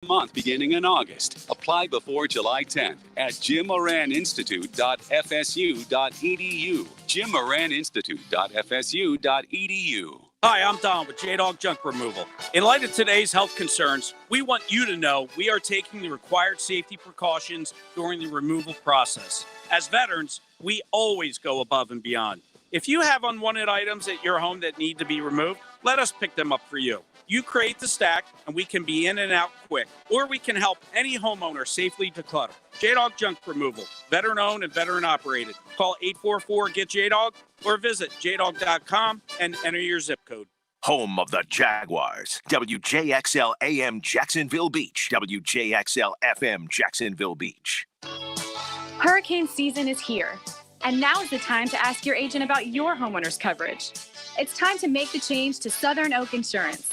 month beginning in August. Apply before July 10th at jimmoraninstitute.fsu.edu. jimmoraninstitute.fsu.edu. Hi, I'm Don with J-Dog Junk Removal. In light of today's health concerns, we want you to know we are taking the required safety precautions during the removal process. As veterans, we always go above and beyond. If you have unwanted items at your home that need to be removed, let us pick them up for you. You create the stack, and we can be in and out quick. Or we can help any homeowner safely declutter. J-Dog Junk Removal, veteran-owned and veteran-operated. Call 844-GET-JDOG or visit jdog.com and enter your zip code. Home of the Jaguars. WJXL AM Jacksonville Beach. WJXL FM Jacksonville Beach. Hurricane season is here, and now is the time to ask your agent about your homeowner's coverage. It's time to make the change to Southern Oak Insurance.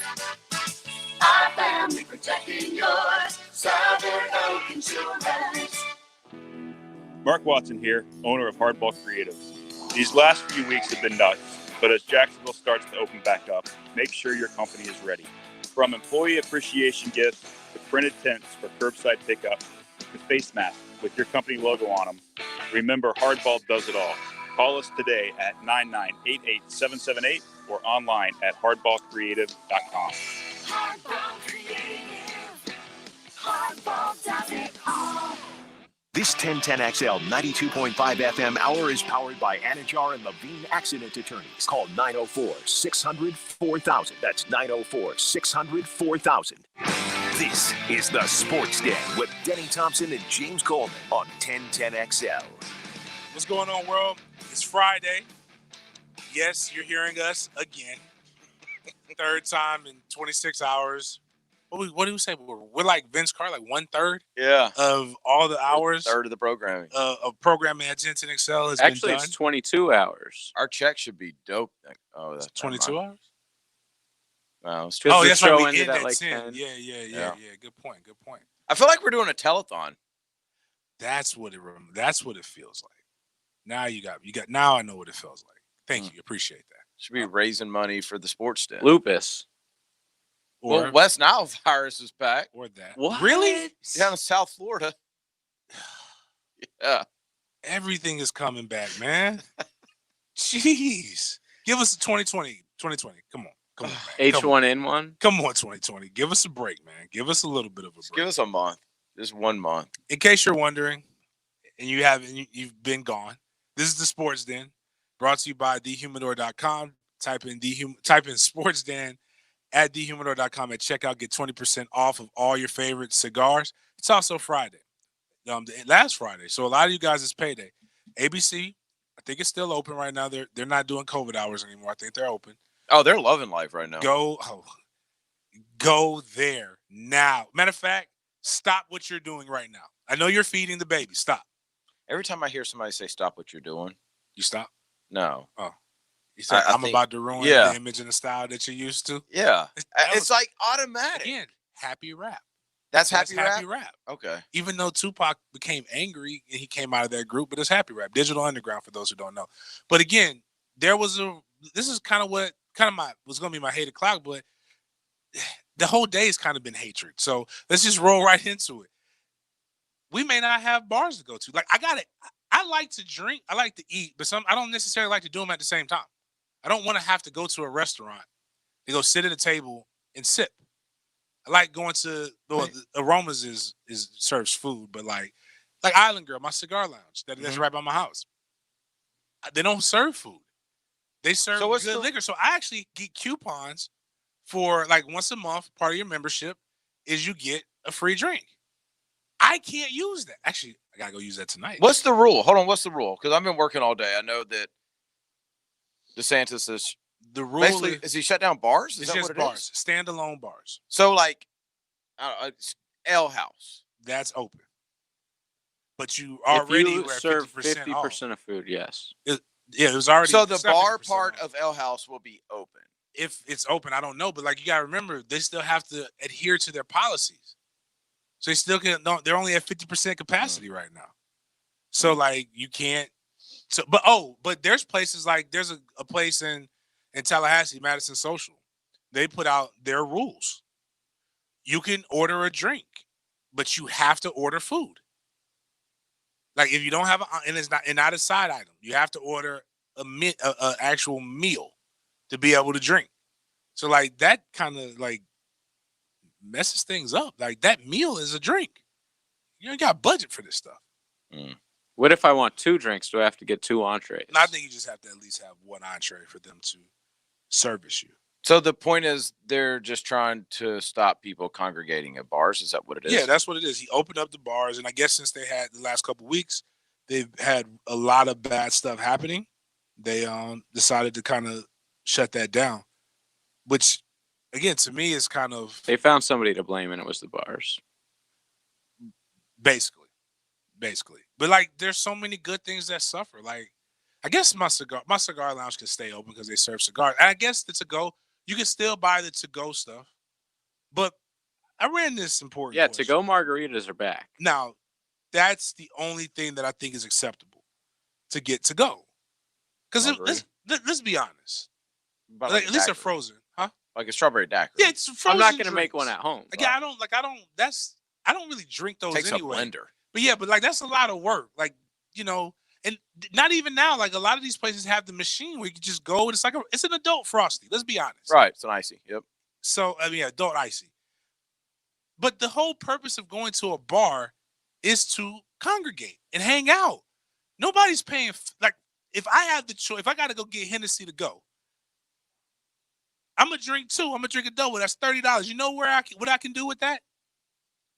Our family protecting yours. Southern Oak Insurance. Mark Watson here, owner of Hardball Creatives. These last few weeks have been nuts, but as Jacksonville starts to open back up, make sure your company is ready. From employee appreciation gifts to printed tents for curbside pickup to face masks with your company logo on them, remember Hardball does it all. Call us today at 9988778 or online at hardballcreative.com. Hardball Creative. Hardball does it all. This 1010XL 92.5 FM hour is powered by Anajar and Levine Accident Attorneys. Call 904-600-4000. That's 904-600-4000. This is the Sports Den with Denny Thompson and James Coleman on 1010XL. What's going on, world? It's Friday. Yes, you're hearing us again. Third time in 26 hours. What do we say? We're like Vince Carter, like 1/3 of all the hours. 1/3 of the programming. Of programming at 1010XL has Actually, been done. it's 22 hours. Our check should be dope. Oh, that's 22 hours? Wow. Oh, that's right. We ended end at at like 10. 10. Yeah. Good point. I feel like we're doing a telethon. That's what it feels like. Now you got. Now I know what it feels like. Thank you. Appreciate that. Should be raising money for the sports den. Lupus. Well, West Nile virus is back. Or that. What? Really? Down in South Florida. Yeah. Everything is coming back, man. Jeez. Give us a 2020. Come on. Man. H1N1. Come on, 2020. Give us a break, man. Give us a little bit of a break. Give us a month. Just 1 month. In case you're wondering, and you've been gone, this is the Sports Den, brought to you by thehumidor.com. Type in Sports Den at thehumidor.com at checkout. Get 20% off of all your favorite cigars. It's also Friday, last Friday. So a lot of you guys, it's payday. ABC, I think it's still open right now. They're not doing COVID hours anymore. I think they're open. Oh, they're loving life right now. Go there now. Matter of fact, stop what you're doing right now. I know you're feeding the baby. Stop. Every time I hear somebody say stop what you're doing. You stop? No. Oh. You said I'm about to ruin the image and the style that you're used to? Yeah. It's like automatic. Again, happy rap. That's happy rap. Okay. Even though Tupac became angry and he came out of that group, but it's happy rap. Digital Underground for those who don't know. But again, this is kind of was going to be my hated cloud, but the whole day has kind of been hatred. So let's just roll right into it. We may not have bars to go to. Like I like to drink, I like to eat, but I don't necessarily like to do them at the same time. I don't want to have to go to a restaurant to go sit at a table and sip. I like going to the Aromas serves food, but like Island Girl, my cigar lounge that's right by my house. They don't serve food. They serve good liquor. So I actually get coupons for like once a month. Part of your membership is you get a free drink. I can't use that. Actually, I gotta go use that tonight. What's the rule? Hold on. What's the rule? Because I've been working all day. I know that DeSantis is the rule. Basically, is he shut down bars? It's just bars, standalone bars. So like, Ale House, that's open. But you already serve 50% of food. Yes. It was already. So the bar part of Ale House will be open. If it's open, I don't know, but like you gotta remember, they still have to adhere to their policies. So they still can. They're only at 50% capacity right now. So like you can't. So but there's places like there's a place in Tallahassee, Madison Social. They put out their rules. You can order a drink but you have to order food. Like if you don't have and it's not a side item, you have to order a actual meal to be able to drink. So like that kind of like messes things up. Like that meal is a drink. You ain't got budget for this stuff. What if I want 2 drinks? Do I have to get 2 entrees? I think you just have to at least have 1 entree for them to service you. So the point is they're just trying to stop people congregating at bars. Is that what it is? Yeah, that's what it is. He opened up the bars, and I guess since they had the last couple of weeks, they've had a lot of bad stuff happening. They decided to kind of shut that down, which, again, to me is kind of They found somebody to blame, and it was the bars. basically. But like, there's so many good things that suffer. Like, I guess my cigar lounge can stay open because they serve cigars. And I guess the to-go, you can still buy the to-go stuff. But I ran this important Yeah, question. to-go margaritas are back. Now, that's the only thing that I think is acceptable to get to go. Because let's be honest. But Like, at least they're daiquiri. frozen, huh? Like a strawberry daiquiri. Yeah, it's frozen. I'm not going to make drinks. one at home. Yeah, I don't really drink those Takes anyway. a blender. But yeah, but like that's a lot of work. Like, you know, and not even now. Like a lot of these places have the machine where you can just go and it's an adult Frosty. Let's be honest. Right. It's an icy. Yep. So I mean, adult icy. But the whole purpose of going to a bar is to congregate and hang out. Nobody's paying. Like, if I have the choice, if I got to go get Hennessy to go, I'm gonna drink 2. I'm gonna drink a double. That's $30. You know what I can do with that?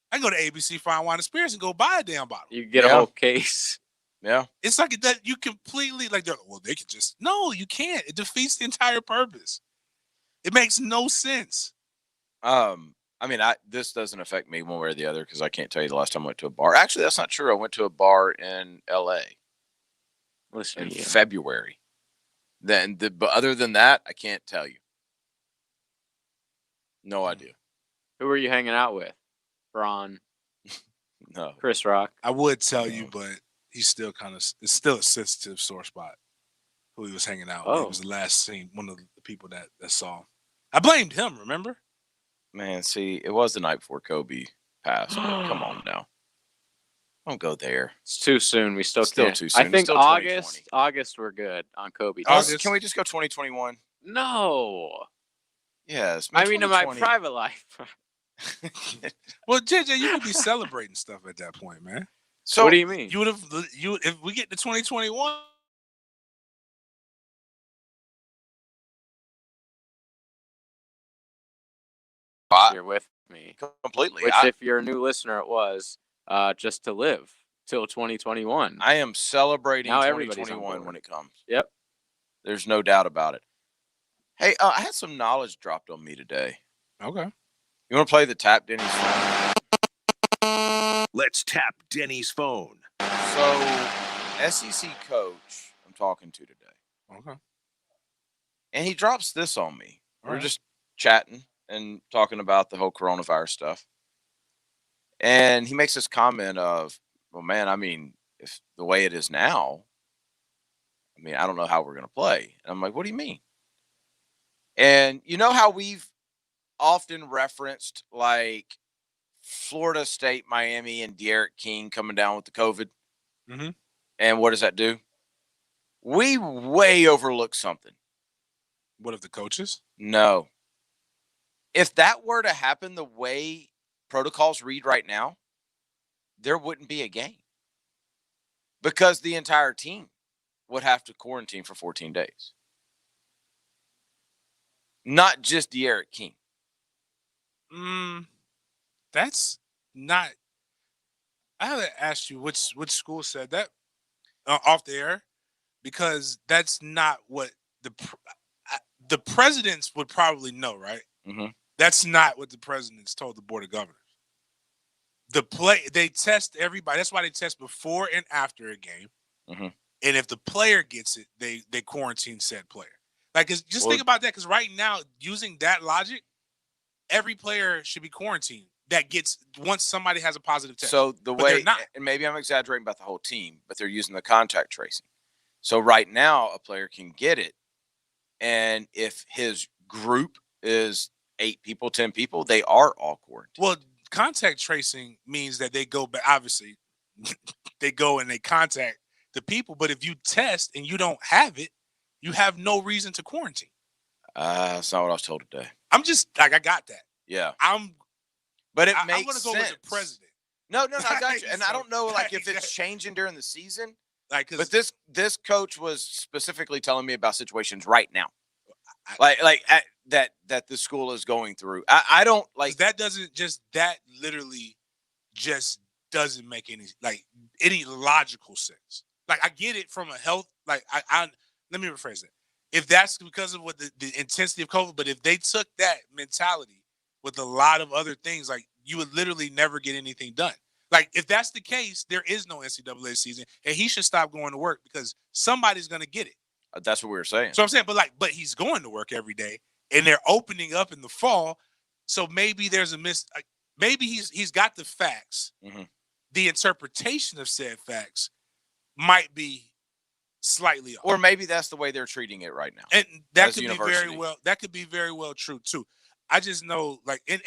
I can go to ABC Fine Wine and Spirits and go buy a damn bottle. You get a whole case. Yeah. It's like that you completely like, well, they could just, no, you can't. It defeats the entire purpose. It makes no sense. I mean, this doesn't affect me one way or the other because I can't tell you the last time I went to a bar. Actually, that's not true. I went to a bar in LA in February. But other than that, I can't tell you. No idea. Who were you hanging out with? Braun, No. Chris Rock. I would tell you, but he's still it's still a sensitive sore spot who he was hanging out with. He was the last scene, one of the people that saw him. I blamed him, remember? Man, see, it was the night before Kobe passed. Come on now. Don't go there. It's too soon. We still Still can't. too soon. I It's think still August we're good on Kobe. Can we just go 2021? No. Yes. I mean, in my private life. Well, JJ, you could be celebrating stuff at that point, man. So what do you mean? If we get to 2021. You're with me completely. Which, if you're a new listener, it was just to live till 2021. I am celebrating now 2021 when it comes. Yep. There's no doubt about it. Hey, I had some knowledge dropped on me today. Okay. You want to play the Tap Denny's phone? Let's tap Denny's phone. So, SEC coach I'm talking to today. Okay. And he drops this on me. All We're right. just chatting and talking about the whole coronavirus stuff. And he makes this comment of, well, man, I mean, if the way it is now, I mean, I don't know how we're going to play. And I'm like, what do you mean? And you know how we've often referenced like Florida State, Miami, and De'Aaron King coming down with the COVID? Mm-hmm. And what does that do? We way overlook something. What of the coaches? No. If that were to happen the way protocols read right now, there wouldn't be a game because the entire team would have to quarantine for 14 days. Not just De'Aaron King. That's not. I have to ask you which school said that off the air, because that's not what the presidents would probably know, right? Mm-hmm. That's not what the presidents told the board of governors. They test everybody. That's why they test before and after a game. Mm-hmm. And if the player gets it, they quarantine said player. Like, think about that. Because right now, using that logic, every player should be quarantined that gets once somebody has a positive test. So they're not. And maybe I'm exaggerating about the whole team, but they're using the contact tracing. So right now, a player can get it, and if his group is 8 people, 10 people, they are all quarantined. Well, contact tracing means that they go, but obviously they go and they contact the people. But if you test and you don't have it, you have no reason to quarantine. That's not what I was told today. I'm just like, I got that. Yeah. But it makes I'm gonna go sense. with the president. No, I got you. And I So, don't know, like, if it's changing during the season. Like, But this coach was specifically telling me about situations right now, that the school is going through. I don't like that. That literally just doesn't make any logical sense. Like, I get it from a health. Like, I let me rephrase it. If that's because of what the intensity of COVID, but if they took that mentality with a lot of other things, like, you would literally never get anything done. Like, if that's the case, there is no NCAA season, and he should stop going to work because somebody's going to get it. That's what we were saying. So I'm saying, but he's going to work every day, and they're opening up in the fall. So maybe there's maybe he's got the facts. Mm-hmm. The interpretation of said facts might be slightly off. Or maybe that's the way they're treating it right now. And that could be very well true too. I just know, like, and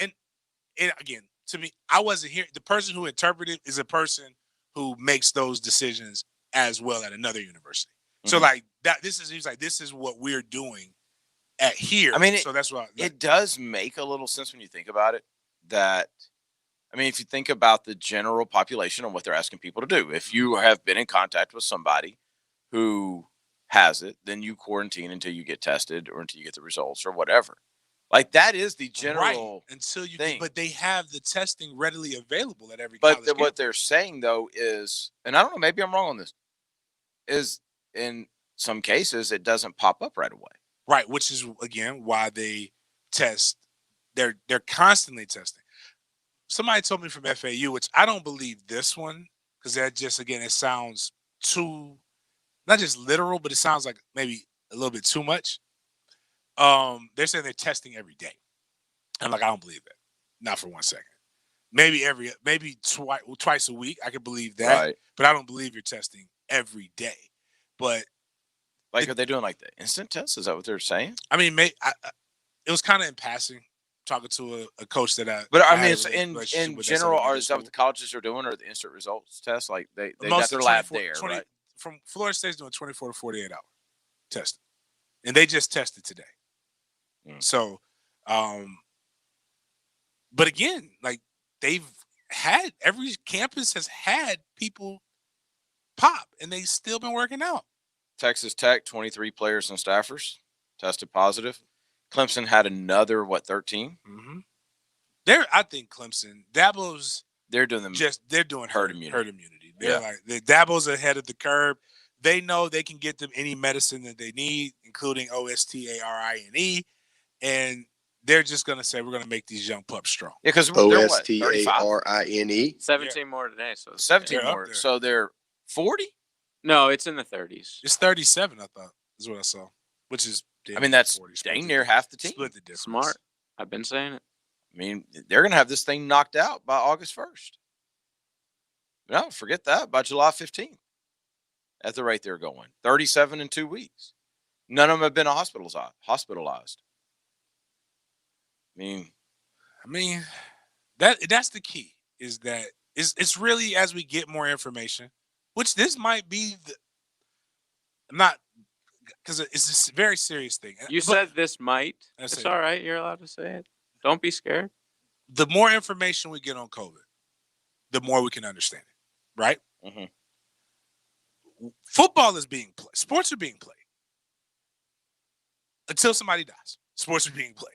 again, to me, I wasn't here. The person who interpreted is a person who makes those decisions as well at another university. Mm-hmm. So, like, this is what we're doing at here. I mean, so that's why it does make a little sense when you think about it. If you think about the general population and what they're asking people to do, if you have been in contact with somebody who has it, then you quarantine until you get tested or until you get the results or whatever. Like, that is the general until you thing. But they have the testing readily available at every college. But what they're saying, though, is, and I don't know, maybe I'm wrong on this, is in some cases it doesn't pop up right away. Right, which is, again, why they test. They're constantly testing. Somebody told me from FAU, which I don't believe this one, because that just, again, it sounds too, not just literal, but it sounds like maybe a little bit too much. They're saying they're testing every day. I'm like, I don't believe that. Not for 1 second. Maybe twice a week. I could believe that, right. But I don't believe you're testing every day. But are they doing like the instant test? Is that what they're saying? I mean, it was kind of in passing, talking to a coach that I. But I mean, in general, is that what the colleges are doing, or the instant results test? Like they got their lab there, right? From Florida State's doing 24 to 48 hour testing, and they just tested today. So, but again, like, every campus has had people pop, and they've still been working out. Texas Tech, 23 players and staffers tested positive. Clemson had another, 13? Mm-hmm. I think Clemson, Dabo's. They're doing herd immunity. They're like, Dabo's ahead of the curve. They know they can get them any medicine that they need, including OSTARINE. And they're just going to say, we're going to make these young pups strong. Yeah, because OSTARINE. 17 more today. So 17 more. So they're 40? No, it's in the 30s. It's 37, I thought, is what I saw. Which is, that's 40. Dang near half the team. Split the difference. Smart. I've been saying it. I mean, they're going to have this thing knocked out by August 1st. No, forget that. By July 15th. At the rate they're going. 37 in 2 weeks. None of them have been hospitalized. I mean, that's the key, is that it's really, as we get more information, which this might be because it's a very serious thing. You said this might. It's all right. You're allowed to say it. Don't be scared. The more information we get on COVID, the more we can understand it, right? Mm-hmm. Football is being played. Sports are being played. Until somebody dies, sports are being played.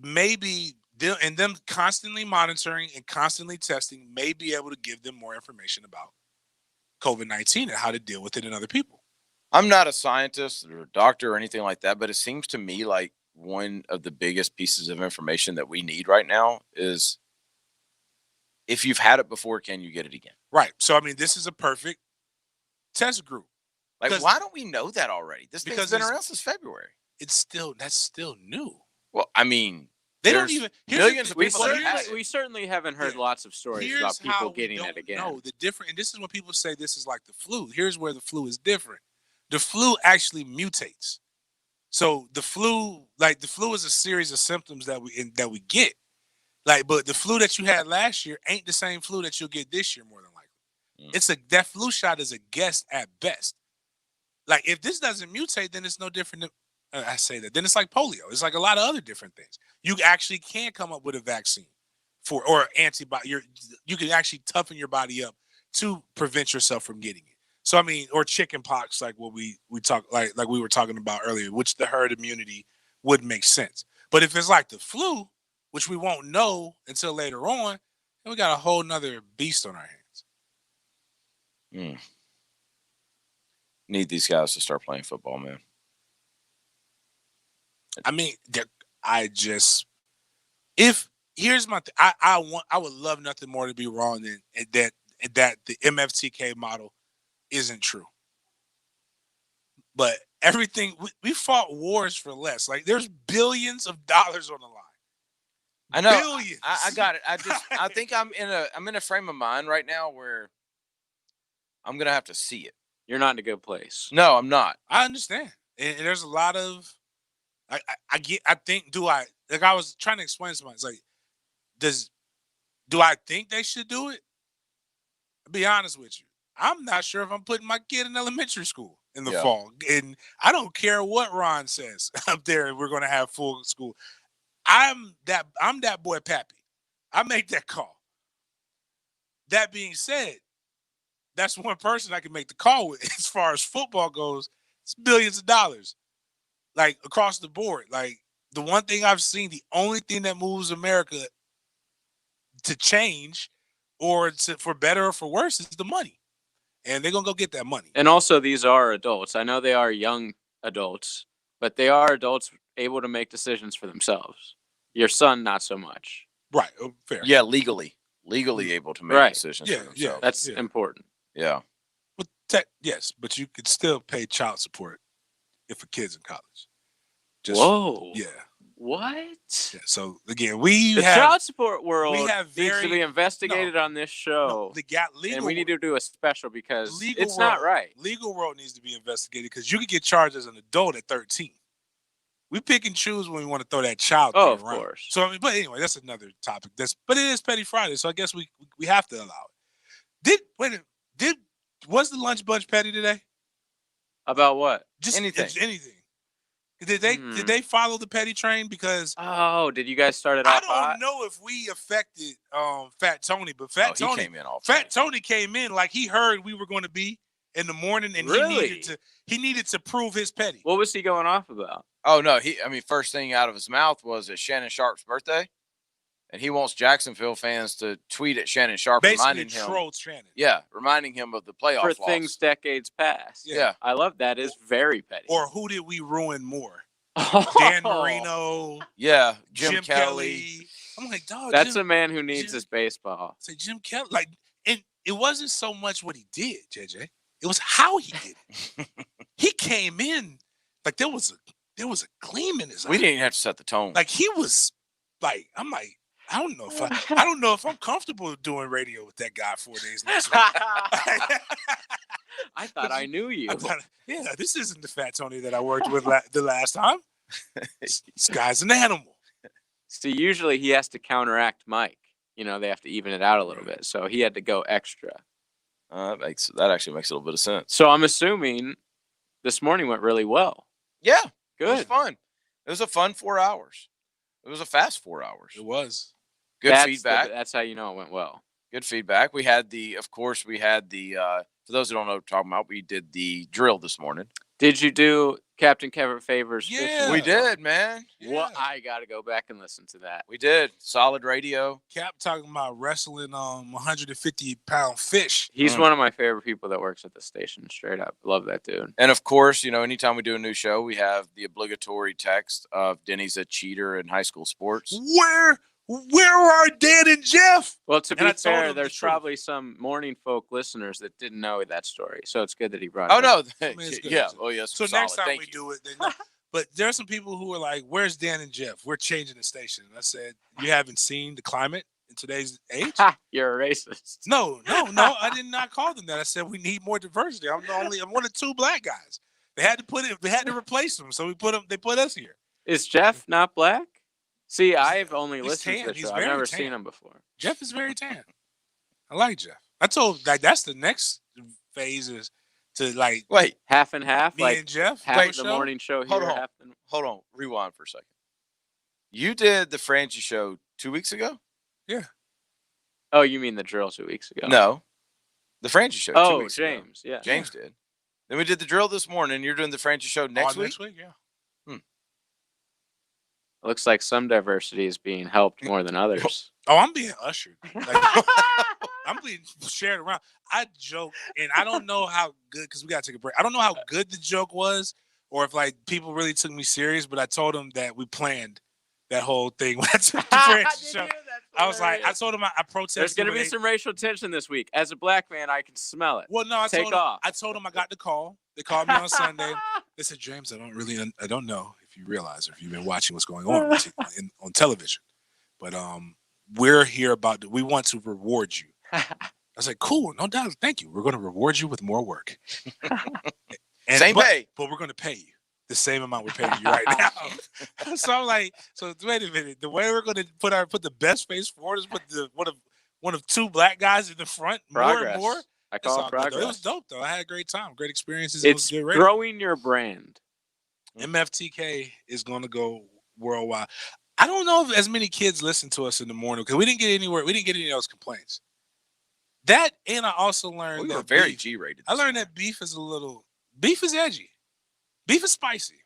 Maybe them constantly monitoring and constantly testing may be able to give them more information about COVID-19 and how to deal with it in other people. I'm not a scientist or a doctor or anything like that, but it seems to me like one of the biggest pieces of information that we need right now is, if you've had it before, can you get it again? Right. So, I mean, this is a perfect test group. Like, why don't we know that already? This thing's been around since February. That's still new. Well, I mean, they don't even millions of people. We certainly haven't heard lots of stories about people getting it again. No, and this is when people say this is like the flu. Here's where the flu is different. The flu actually mutates. So the flu is a series of symptoms that we get. Like, but the flu that you had last year ain't the same flu that you'll get this year, more than likely. That flu shot is a guess at best. Like, if this doesn't mutate, then it's no different than I say that. Then it's like polio. It's like a lot of other different things. You actually can come up with a vaccine or antibody. You can actually toughen your body up to prevent yourself from getting it. So I mean, or chicken pox, like what we talk like we were talking about earlier, which the herd immunity would make sense. But if it's like the flu, which we won't know until later on, then we got a whole nother beast on our hands. Need these guys to start playing football, man. I mean, here's my thing. I would love nothing more to be wrong than that the MFTK model isn't true. But everything we fought wars for less. Like, there's billions of dollars on the line. I know. Billions. I got it. I think I'm in a frame of mind right now where I'm gonna have to see it. You're not in a good place. No, I'm not. I understand. And there's a lot of I was trying to explain to somebody, it's like, do I think they should do it? I'll be honest with you. I'm not sure if I'm putting my kid in elementary school in the fall. And I don't care what Ron says up there, we're gonna have full school. I'm that boy Pappy. I make that call. That being said, that's one person I can make the call with as far as football goes. It's billions of dollars, like across the board. Like, the one thing I've seen, the only thing that moves America to change or for better or for worse is the money. And they're going to go get that money. And also, these are adults. I know they are young adults, but they are adults able to make decisions for themselves. Your son, not so much. Right. Fair. Yeah, legally able to make decisions for themselves. Yeah, that's important. Yeah. But yes, but you could still pay child support if a kid's in college. Whoa. Yeah. What? Yeah, so again, the child support world needs very, to be investigated on this show. Legal, and we need to do a special because it's world, not right. Legal world needs to be investigated because you can get charged as an adult at 13. We pick and choose when we want to throw that child thing around. Of course. So I mean, but anyway, that's another topic. But it is Petty Friday, so I guess we have to allow it. Was the lunch bunch petty today? About what? Just anything. Did they follow the petty train? Because did you guys start it off? I don't know if we affected Fat Tony, but Tony came in like he heard we were going to be in the morning, and he needed to prove his petty. What was he going off about? Oh no, first thing out of his mouth was it's Shannon Sharp's birthday, and he wants Jacksonville fans to tweet at Shannon Sharp, reminding him. Shannon. Yeah, reminding him of the playoff for loss. Things decades past. Yeah, I love that. It's very petty. Or who did we ruin more? Dan Marino. Yeah, Jim Kelly. I'm like, dog. That's a man who needs his baseball. Say Jim Kelly, and it wasn't so much what he did, JJ. It was how he did it. He came in like there was a gleam in his eye. We didn't even have to set the tone. Like, he was like, I'm like, I don't know if I'm comfortable doing radio with that guy 4 days next week. I thought I knew you. This isn't the Fat Tony that I worked with the last time. This guy's an animal. See, usually he has to counteract Mike. They have to even it out a little bit. So he had to go extra. That actually makes a little bit of sense. So I'm assuming this morning went really well. Yeah. Good. It was fun. It was a fun 4 hours. It was a fast 4 hours. It was. Good feedback. That's how you know it went well. Good feedback. We had for those who don't know what we're talking about, we did the drill this morning. Did you do Captain Kevin Favors? Yeah. We did, man. Yeah. Well, I got to go back and listen to that. We did. Solid radio. Cap talking about wrestling 150-pound fish. He's one of my favorite people that works at the station, straight up. Love that dude. And of course, anytime we do a new show, we have the obligatory text of Denny's a cheater in high school sports. Where are Dan and Jeff? Well, to be fair, there's probably some morning folk listeners that didn't know that story. So it's good that he brought it up. No. Yeah. Oh, yes. So next time we do it, but there are some people who are like, where's Dan and Jeff? We're changing the station. And I said, you haven't seen the climate in today's age? You're a racist. No. I did not call them that. I said, we need more diversity. I'm one of two black guys. They had to replace them. So they put us here. Is Jeff not black? See, I've only He's listened tan. to the He's show. I've very never tan. seen him before. Jeff is very tan. I like Jeff. I told that's the next phase is to like Wait, Half and half, me like and Jeff. half Wait, of the morning show hold here, on. half the hold on. Rewind for a second. You did the Frangie show 2 weeks ago? Oh, you mean the drill 2 weeks ago? No. The Frangie show 2 Oh, weeks ago. James, yeah. James did. Then we did the drill this morning. You're doing the Frangie show next week? Next week, yeah. It looks like some diversity is being helped more than others. Oh, I'm being ushered. Like, I'm being shared around. I joke, and I don't know how good, because we got to take a break. I don't know how good the joke was, or if like people really took me serious, but I told them that we planned that whole thing when I took the Frangie show. I was like, I told him I protested. There's going to be some racial tension this week. As a black man, I can smell it. Well, no, I Take off. told him I got the call. They called me on Sunday. They said, James, I don't know if you realize or if you've been watching what's going on on television, but we're here we want to reward you. I was like, cool, no doubt, thank you. We're going to reward you with more work. Same pay. But we're going to pay you the same amount we're paying you right now. So I'm like, wait a minute. The way we're going to put the best face forward is put one of two black guys in the front. Progress. More and more. I call it progress. It was dope though. I had a great time, great experiences. It's it was good radio. growing your brand. MFTK is going to go worldwide. I don't know if as many kids listen to us in the morning because we didn't get anywhere. We didn't get any of those complaints. That, and I also learned We were that very G-rated. I learned that beef is edgy. Beef is spicy.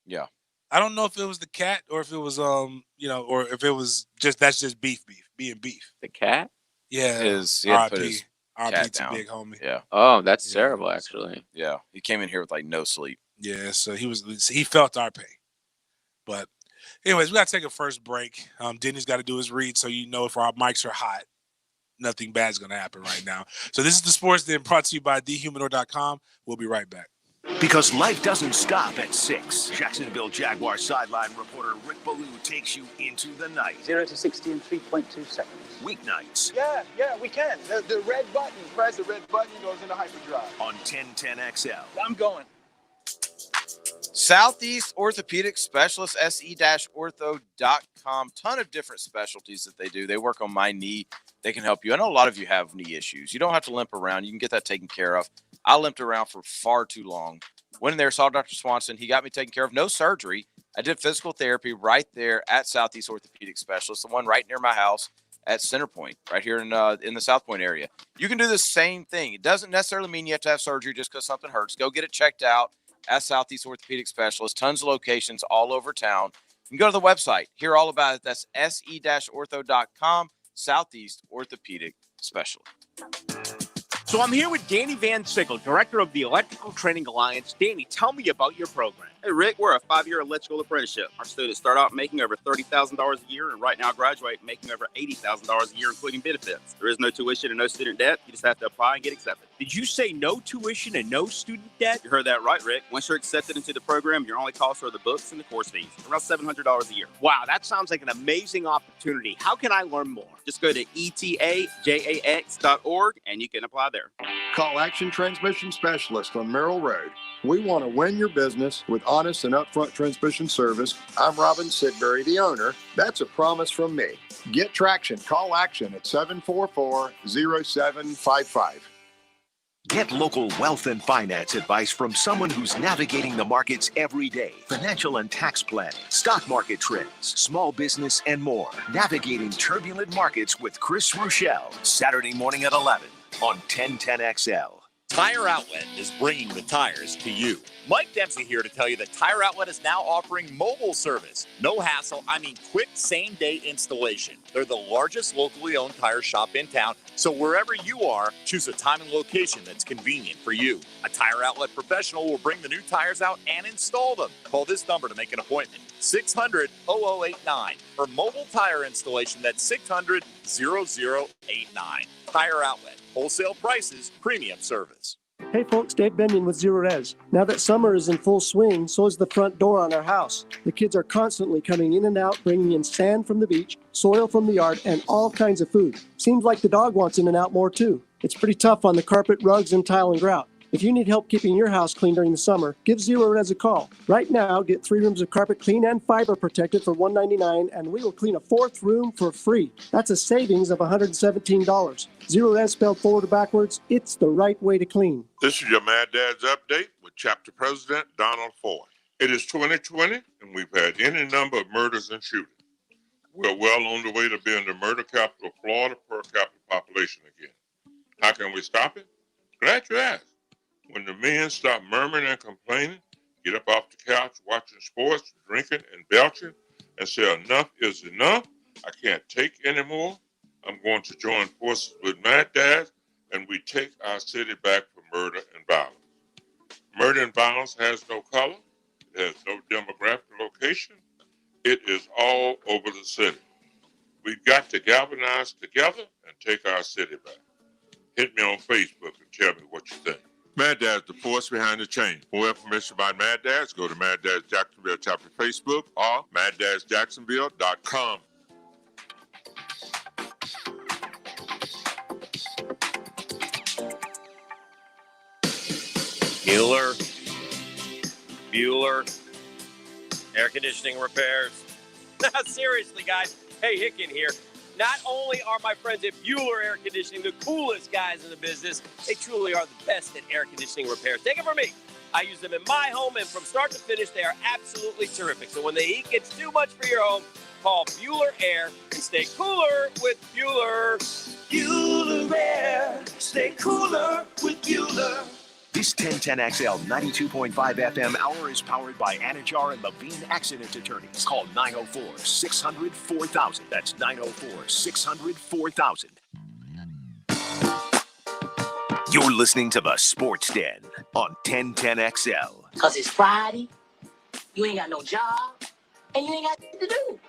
Yeah. I don't know if it was the cat or if it was or if it was that's just beef being beef. The cat? Yeah. He had put his RP cat to down. big homie. Yeah. Oh, that's terrible, actually. Yeah. He came in here with like no sleep. Yeah, so he felt our pain. But anyways, we gotta take a first break. Denny's got to do his read, so you know if our mics are hot, nothing bad's gonna happen right now. So this is the Sports Den brought to you by thehumidor.com. We'll be right back. Because life doesn't stop at 6. Jacksonville Jaguars sideline reporter Rick Ballou takes you into the night. 0 to 60 in 3.2 seconds. Weeknights. Yeah, we can. The red button. Press the red button, goes into hyperdrive. On 1010XL. I'm going. Southeast Orthopedic Specialist, se-ortho.com. Ton of different specialties that they do. They work on my knee. They can help you. I know a lot of you have knee issues. You don't have to limp around. You can get that taken care of. I limped around for far too long. Went in there, saw Dr. Swanson. He got me taken care of. No surgery. I did physical therapy right there at Southeast Orthopedic Specialist, the one right near my house at Centerpoint, right here in the South Point area. You can do the same thing. It doesn't necessarily mean you have to have surgery just because something hurts. Go get it checked out at Southeast Orthopedic Specialist. Tons of locations all over town. You can go to the website, hear all about it. That's se-ortho.com, Southeast Orthopedic Specialist. So I'm here with Danny Van Sickle, director of the Electrical Training Alliance. Danny, tell me about your program. Hey, Rick, we're a 5-year electrical apprenticeship. Our students start out making over $30,000 a year, and right now graduate making over $80,000 a year, including benefits. There is no tuition and no student debt. You just have to apply and get accepted. Did you say no tuition and no student debt? You heard that right, Rick. Once you're accepted into the program, your only costs are the books and the course fees, around $700 a year. Wow, that sounds like an amazing opportunity. How can I learn more? Just go to etajax.org, and you can apply there. Call Action Transmission Specialist on Merrill Road. We want to win your business with honest and upfront transmission service. I'm Robin Sidbury, the owner. That's a promise from me. Get traction. Call Action at 744-0755. Get local wealth and finance advice from someone who's navigating the markets every day. Financial and tax planning, stock market trends, small business, and more. Navigating turbulent markets with Chris Rochelle. Saturday morning at 11 on 1010XL. Tire Outlet is bringing the tires to you. Mike Dempsey here to tell you that Tire Outlet is now offering mobile service. No hassle, quick same-day installation. They're the largest locally owned tire shop in town, so wherever you are, choose a time and location that's convenient for you. A Tire Outlet professional will bring the new tires out and install them. Call this number to make an appointment, 600-0089. For mobile tire installation, that's 600-0089. Tire Outlet. Wholesale prices, premium service. Hey folks, Dave Benyon with Zero Res. Now that summer is in full swing, so is the front door on our house. The kids are constantly coming in and out, bringing in sand from the beach, soil from the yard, and all kinds of food. Seems like the dog wants in and out more too. It's pretty tough on the carpet, rugs, and tile and grout. If you need help keeping your house clean during the summer, give Zero Res a call. Right now, get 3 rooms of carpet clean and fiber protected for $199, and we will clean a 4th room for free. That's a savings of $117. Zero Res spelled forward or backwards, it's the right way to clean. This is your Mad Dad's Update with Chapter President Donald Ford. It is 2020, and we've had any number of murders and shootings. We're well on the way to being the murder capital of Florida per capita population again. How can we stop it? Glad you asked. When the men stop murmuring and complaining, get up off the couch watching sports, drinking and belching, and say enough is enough, I can't take anymore, I'm going to join forces with Mad Dads, and we take our city back from murder and violence. Murder and violence has no color, it has no demographic location, it is all over the city. We've got to galvanize together and take our city back. Hit me on Facebook and tell me what you think. Mad Dad's the force behind the change. For more information about Mad Dads, go to Mad Dads Jacksonville chapter Facebook or maddadsjacksonville.com. Bueller, air conditioning repairs. Seriously, guys. Hey, Hicken here. Not only are my friends at Bueller Air Conditioning the coolest guys in the business, they truly are the best at air conditioning repairs. Take it from me. I use them in my home, and from start to finish, they are absolutely terrific. So when the heat gets too much for your home, call Bueller Air and stay cooler with Bueller. Bueller Air. Stay cooler with Bueller. This 1010XL 92.5 FM hour is powered by Anajar and Levine Accident Attorneys. Call 904-600-4000. That's 904-600-4000. You're listening to the Sports Den on 1010XL. Because it's Friday, you ain't got no job, and you ain't got nothing to do.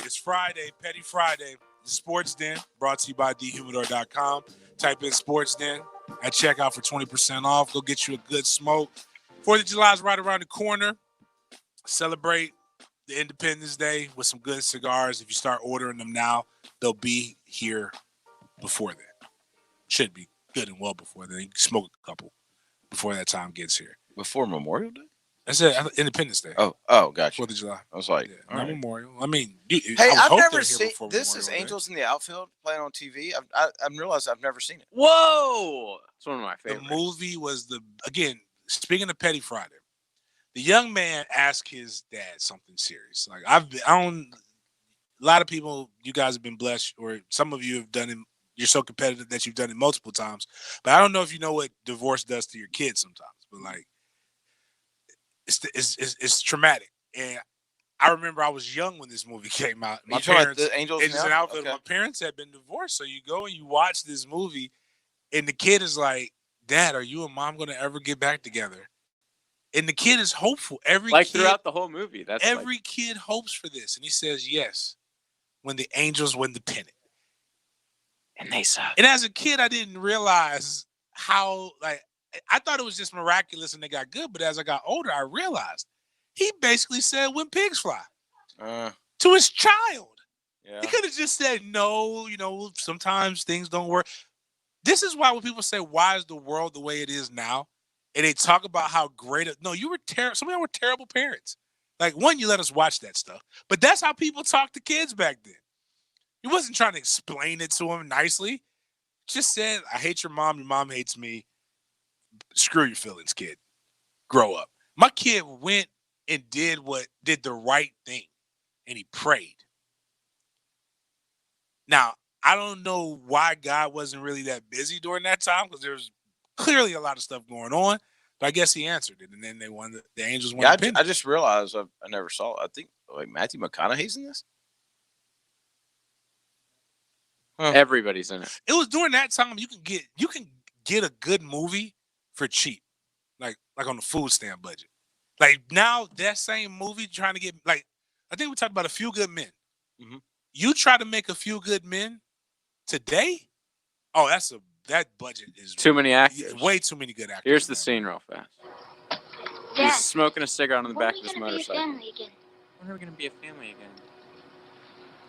It's Friday, Petty Friday. The Sports Den, brought to you by thehumidor.com. Type in Sports Den at checkout for 20% off. Go get you a good smoke. 4th of July is right around the corner. Celebrate the Independence Day with some good cigars. If you start ordering them now, they'll be here before then. Should be good and well before then. You can smoke a couple before that time gets here. Before Memorial Day? I said Independence Day. Oh, gotcha. 4th of July. I was like, yeah, all not right. Memorial. I mean, I've never seen this. Is Angels in the Outfield playing on TV? I've realized I've never seen it. Whoa, it's one of my favorites. The movie was again. Speaking of Petty Friday, the young man asked his dad something serious. Like a lot of people, you guys have been blessed, or some of you have done it. You're so competitive that you've done it multiple times. But I don't know if you know what divorce does to your kids sometimes. But like, it's traumatic. And I remember I was young when this movie came out. My parents, the Angels in the Outfield. My parents had been divorced, so you go and you watch this movie, and the kid is like, "Dad, are you and Mom going to ever get back together?" And the kid is hopeful. Throughout the whole movie, every kid hopes for this, and he says yes when the Angels win the pennant. And they suck. And as a kid, I didn't realize how I thought it was just miraculous and they got good. But as I got older, I realized he basically said when pigs fly to his child. Yeah. He could have just said no. Sometimes things don't work. This is why when people say, "Why is the world the way it is now?" and they talk about how great. No, you were terrible. Some of them were terrible parents. Like, one, you let us watch that stuff, but that's how people talk to kids back then. He wasn't trying to explain it to him nicely. Just said, "I hate your mom hates me. Screw your feelings, kid. Grow up." My kid went and did the right thing, and he prayed. Now, I don't know why God wasn't really that busy during that time, because there was clearly a lot of stuff going on, but I guess he answered it, and then they won. The Angels won. Yeah, I just realized I never saw it. I think Matthew McConaughey's in this. Huh. Everybody's in it. It was during that time you can get a good movie for cheap, like on the food stamp budget. Like now, that same movie trying to get I think we talked about A Few Good Men. Mm-hmm. You try to make A Few Good Men today, that budget is too many actors. Way too many good actors. Here's the scene real fast. He's smoking a cigarette on the back of his motorcycle. When are we going to be a family again?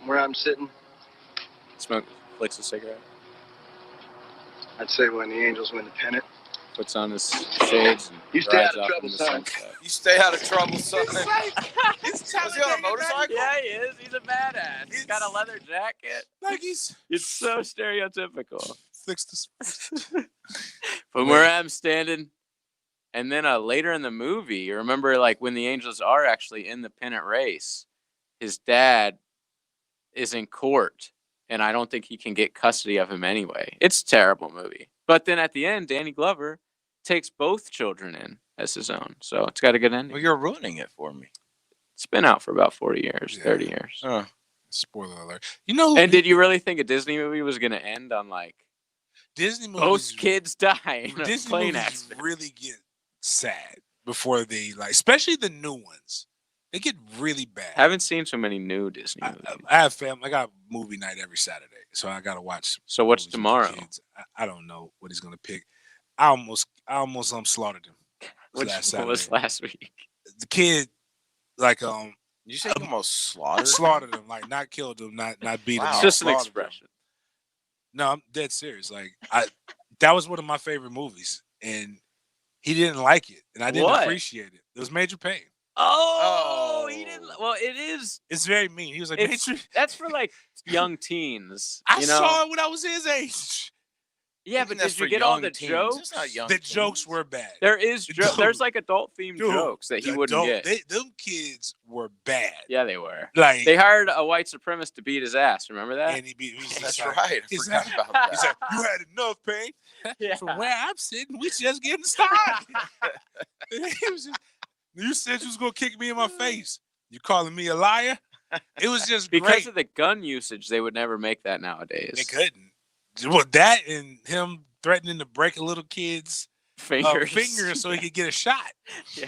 Where I'm sitting, Flicks a cigarette. I'd say when the Angels win the pennant. puts on his shades, and You stay rides out of off trouble, in the son. sunset. You stay out of trouble, son. He's Is he on a motorcycle? Yeah, he is. He's a badass. He's got a leather jacket. Like he's It's so stereotypical. fixed this. From where I'm standing. And then later in the movie, you remember like when the Angels are actually in the pennant race, his dad is in court, and I don't think he can get custody of him anyway. It's a terrible movie. But then at the end, Danny Glover takes both children in as his own. So it's got a good ending. Well, you're ruining it for me. It's been out for about 40 years, 30 years. Spoiler alert. You know, and did you really think a Disney movie was going to end on like Disney movies? Both kids die in a Disney plane movies accident. really get sad before they especially the new ones. They get really bad. Haven't seen so many new Disney movies. I have family. I got movie night every Saturday, so I got to watch. So what's tomorrow? I don't know what he's gonna pick. I almost slaughtered him. What was last week? The kid, like you say almost slaughtered? Slaughtered him, like not killed him, not beat him. It's just an expression. No, I'm dead serious. Like that was one of my favorite movies, and he didn't like it, and I didn't appreciate it. It was Major Pain. Oh, he didn't. Well, it is. It's very mean. He was like, that's for like young teens. I saw it when I was his age. Yeah, but did you get all the jokes? The jokes were bad. There is there's like adult themed jokes that he wouldn't get. Them kids were bad. Yeah, they were. Like they hired a white supremacist to beat his ass. Remember that? And he beat. That's right. I forgot about that. He's like, you had enough pain. Yeah. From where I'm sitting, we just getting started. He was just, you said you was gonna kick me in my face. You calling me a liar? It was just because great. of the gun usage. They would never make that nowadays. They couldn't. Well, that and him threatening to break a little kid's fingers so he could get a shot. Yeah.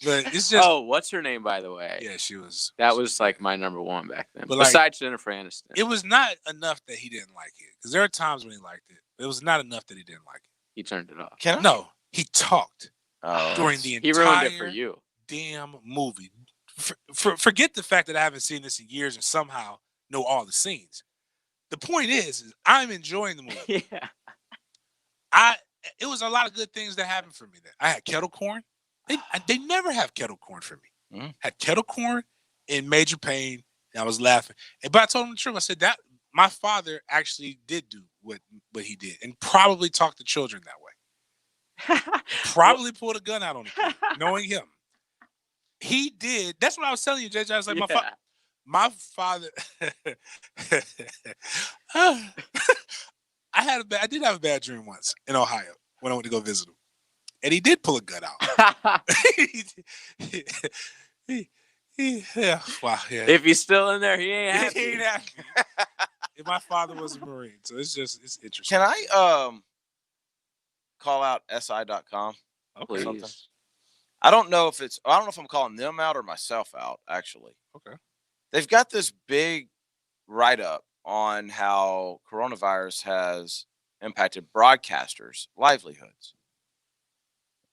But it's just. Oh, what's her name, by the way? Yeah, she was. That was like my number one back then. But besides Jennifer Aniston. It was not enough that he didn't like it. Because there are times when he liked it. It was not enough that he didn't like it. He turned it off. No, he talked during the entire he ruined it for you. Damn movie. Forget the fact that I haven't seen this in years and somehow know all the scenes. The point is I'm enjoying the movie. Yeah. It was a lot of good things that happened for me. I had kettle corn. They never have kettle corn for me. Had kettle corn in Major Pain, and I was laughing. But I told him the truth. I said that my father actually did do what he did, and probably talked to children that way. Probably pulled a gun out on the kid, knowing him. He did. That's what I was telling you, JJ. I was like, my father. I did have a bad dream once in Ohio when I went to go visit him, and he did pull a gun out. Yeah. Wow. Yeah. If he's still in there, he ain't happy. He ain't happy. My father was a Marine, so it's interesting. Can I call out SI.com? Please. I don't know if I'm calling them out or myself out, actually. Okay. They've got this big write-up on how coronavirus has impacted broadcasters' livelihoods.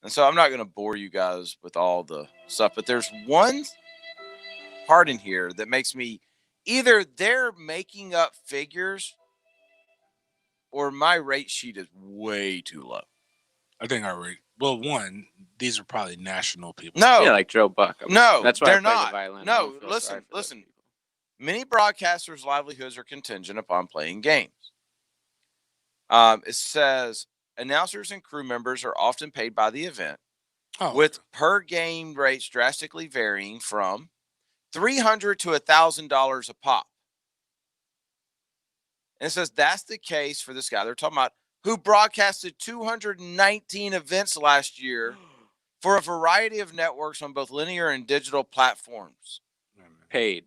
And so I'm not going to bore you guys with all the stuff, but there's one part in here that makes me either they're making up figures or my rate sheet is way too low. I think our rate. Well, one, these are probably national people. No, yeah, like Joe Buck. No, that's why they're I play not. The violin. No, listen. Many broadcasters' livelihoods are contingent upon playing games. It says announcers and crew members are often paid by the event, with per game rates drastically varying from $300 to $1,000 a pop. And it says that's the case for this guy they're talking about, who broadcasted 219 events last year for a variety of networks on both linear and digital platforms. Paid.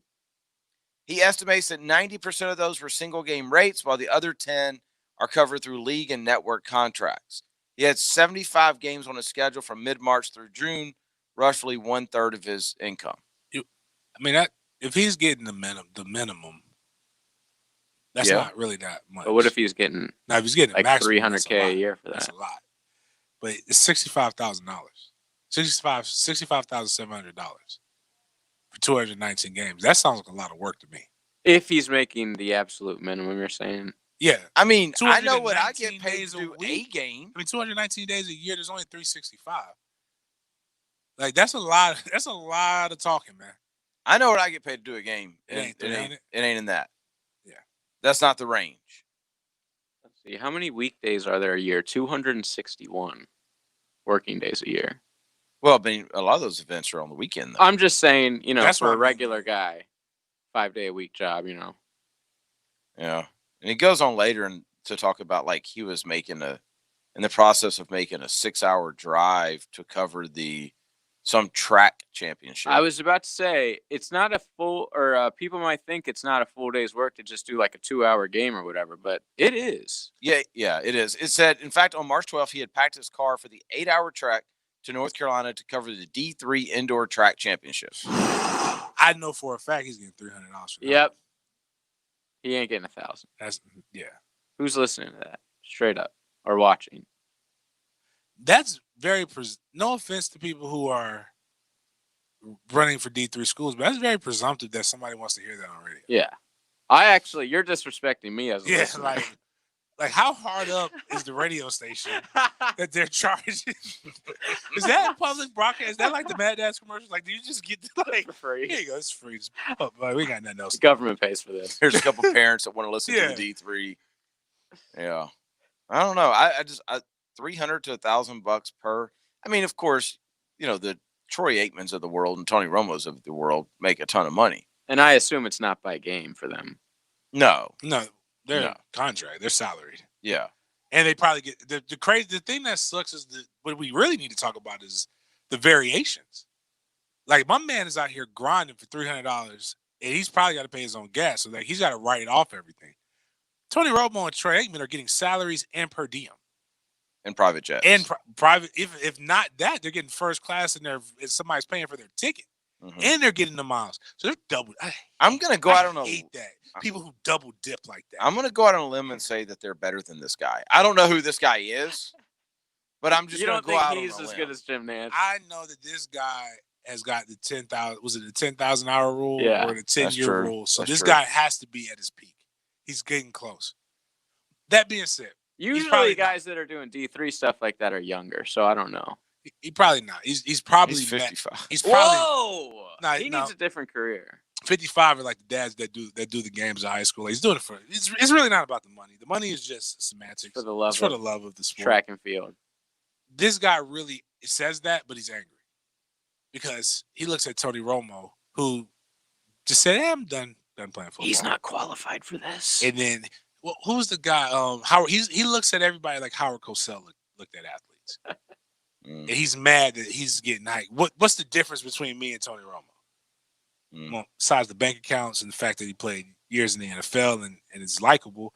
He estimates that 90% of those were single game rates, while the other 10 are covered through league and network contracts. He had 75 games on his schedule from mid-March through June, roughly 1/3 of his income. If he's getting the minimum, that's not really that much. But what if he's getting? Now, if he's getting like $300K a year for that, that's a lot. But it's $65,000, $65,700 for 219 games. That sounds like a lot of work to me. If he's making the absolute minimum, you're saying? Yeah. I mean, I know what I get 219 paid days to do a week. a game. I mean, 219 days a year. There's only 365. Like that's a lot. That's a lot of talking, man. I know what I get paid to do a game. It ain't 300. It ain't in that. Yeah. That's not the range. Let's see. How many weekdays are there a year? 261 working days a year. Well, I mean, a lot of those events are on the weekend, though. I'm just saying, That's for what a I mean. regular guy, 5-day-a-week job, Yeah. And he goes on later to talk about like he was in the process of making a 6-hour drive to cover some track championship. I was about to say, it's not a full, or people might think it's not a full day's work to just do like a 2-hour game or whatever, but it is. Yeah, it is. It said, in fact, on March 12th, he had packed his car for the 8-hour trek to North Carolina to cover the D3 Indoor Track Championship. I know for a fact he's getting $300 for that. Yep. He ain't getting 1,000. That's Who's listening to that? Straight up. Or watching. That's very no offense to people who are running for D3 schools, but that's very presumptive that somebody wants to hear that on radio. Yeah. You're disrespecting me as a listener. like how hard up is the radio station that they're charging? Is that a public broadcast? Is that like the Mad Dads commercials? Like, do you just get for free? Here you go, it's free. We got nothing else. The government pays for this. There's a couple parents that want to listen to the D3. Yeah. I don't know. I just $300 to $1,000 per. I mean, of course, the Troy Aikmans of the world and Tony Romo's of the world make a ton of money. And I assume it's not by game for them. No. They're contract. They're salaried. Yeah. And they probably get the thing that sucks is what we really need to talk about is the variations. Like my man is out here grinding for $300 and he's probably got to pay his own gas. So he's got to write it off everything. Tony Romo and Troy Aikman are getting salaries and per diem. And private jets. And private, if not that, they're getting first class and somebody's paying for their ticket. Mm-hmm. And they're getting the miles. So they're double. I'm going to go out on I hate that. People who double dip like that. I'm going to go out on a limb and say that they're better than this guy. I don't know who this guy is, but I'm just going to go out on a limb. You don't think he's as good as Jim Nantz? I know that this guy has got the 10,000. Was it the 10,000 hour rule or the 10-year rule? So this guy has to be at his peak. He's getting close. That being said, usually guys that are doing D3 stuff like that are younger, so I don't know. He probably not. He's probably 55. He's probably he needs a different career. 55 are like the dads that do the games in high school. He's doing it for it's really not about the money. The money is just semantics. For the love it's for the love of the sport. Track and field. This guy really says that, but he's angry. Because he looks at Tony Romo, who just said, hey, I'm done playing football. He's not qualified for this. And then who's the guy? Howard he looks at everybody like Howard Cosell looked at athletes. And he's mad that he's getting hyped. What's the difference between me and Tony Romo? Well, besides the bank accounts and the fact that he played years in the NFL and is likable.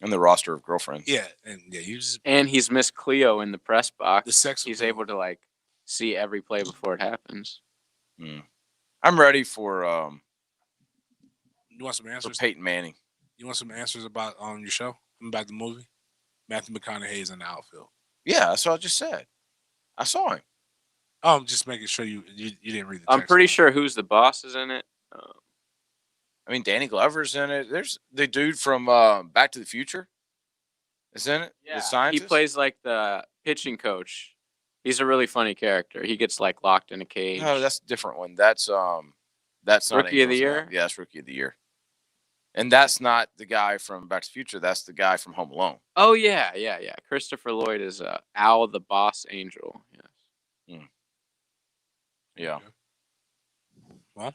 And the roster of girlfriends. Yeah. And he's Miss Cleo in the press box. The sex he's able to see every play before it happens. I'm ready for you want some answers? For Peyton Manning. You want some answers about your show? About the movie? Matthew McConaughey is in the outfield. Yeah, that's what I just said. I saw him. Oh, I'm just making sure you didn't read the text. I'm pretty sure Who's the Boss is in it. I mean, Danny Glover's in it. There's the dude from Back to the Future is in it. Yeah, the scientist. He plays like the pitching coach. He's a really funny character. He gets locked in a cage. No, that's a different one. That's not Rookie of the Year. Yeah, that's Rookie of the Year. And that's not the guy from Back to the Future. That's the guy from Home Alone. Oh yeah. Christopher Lloyd is Al the Boss Angel. Yes. Yeah. Well,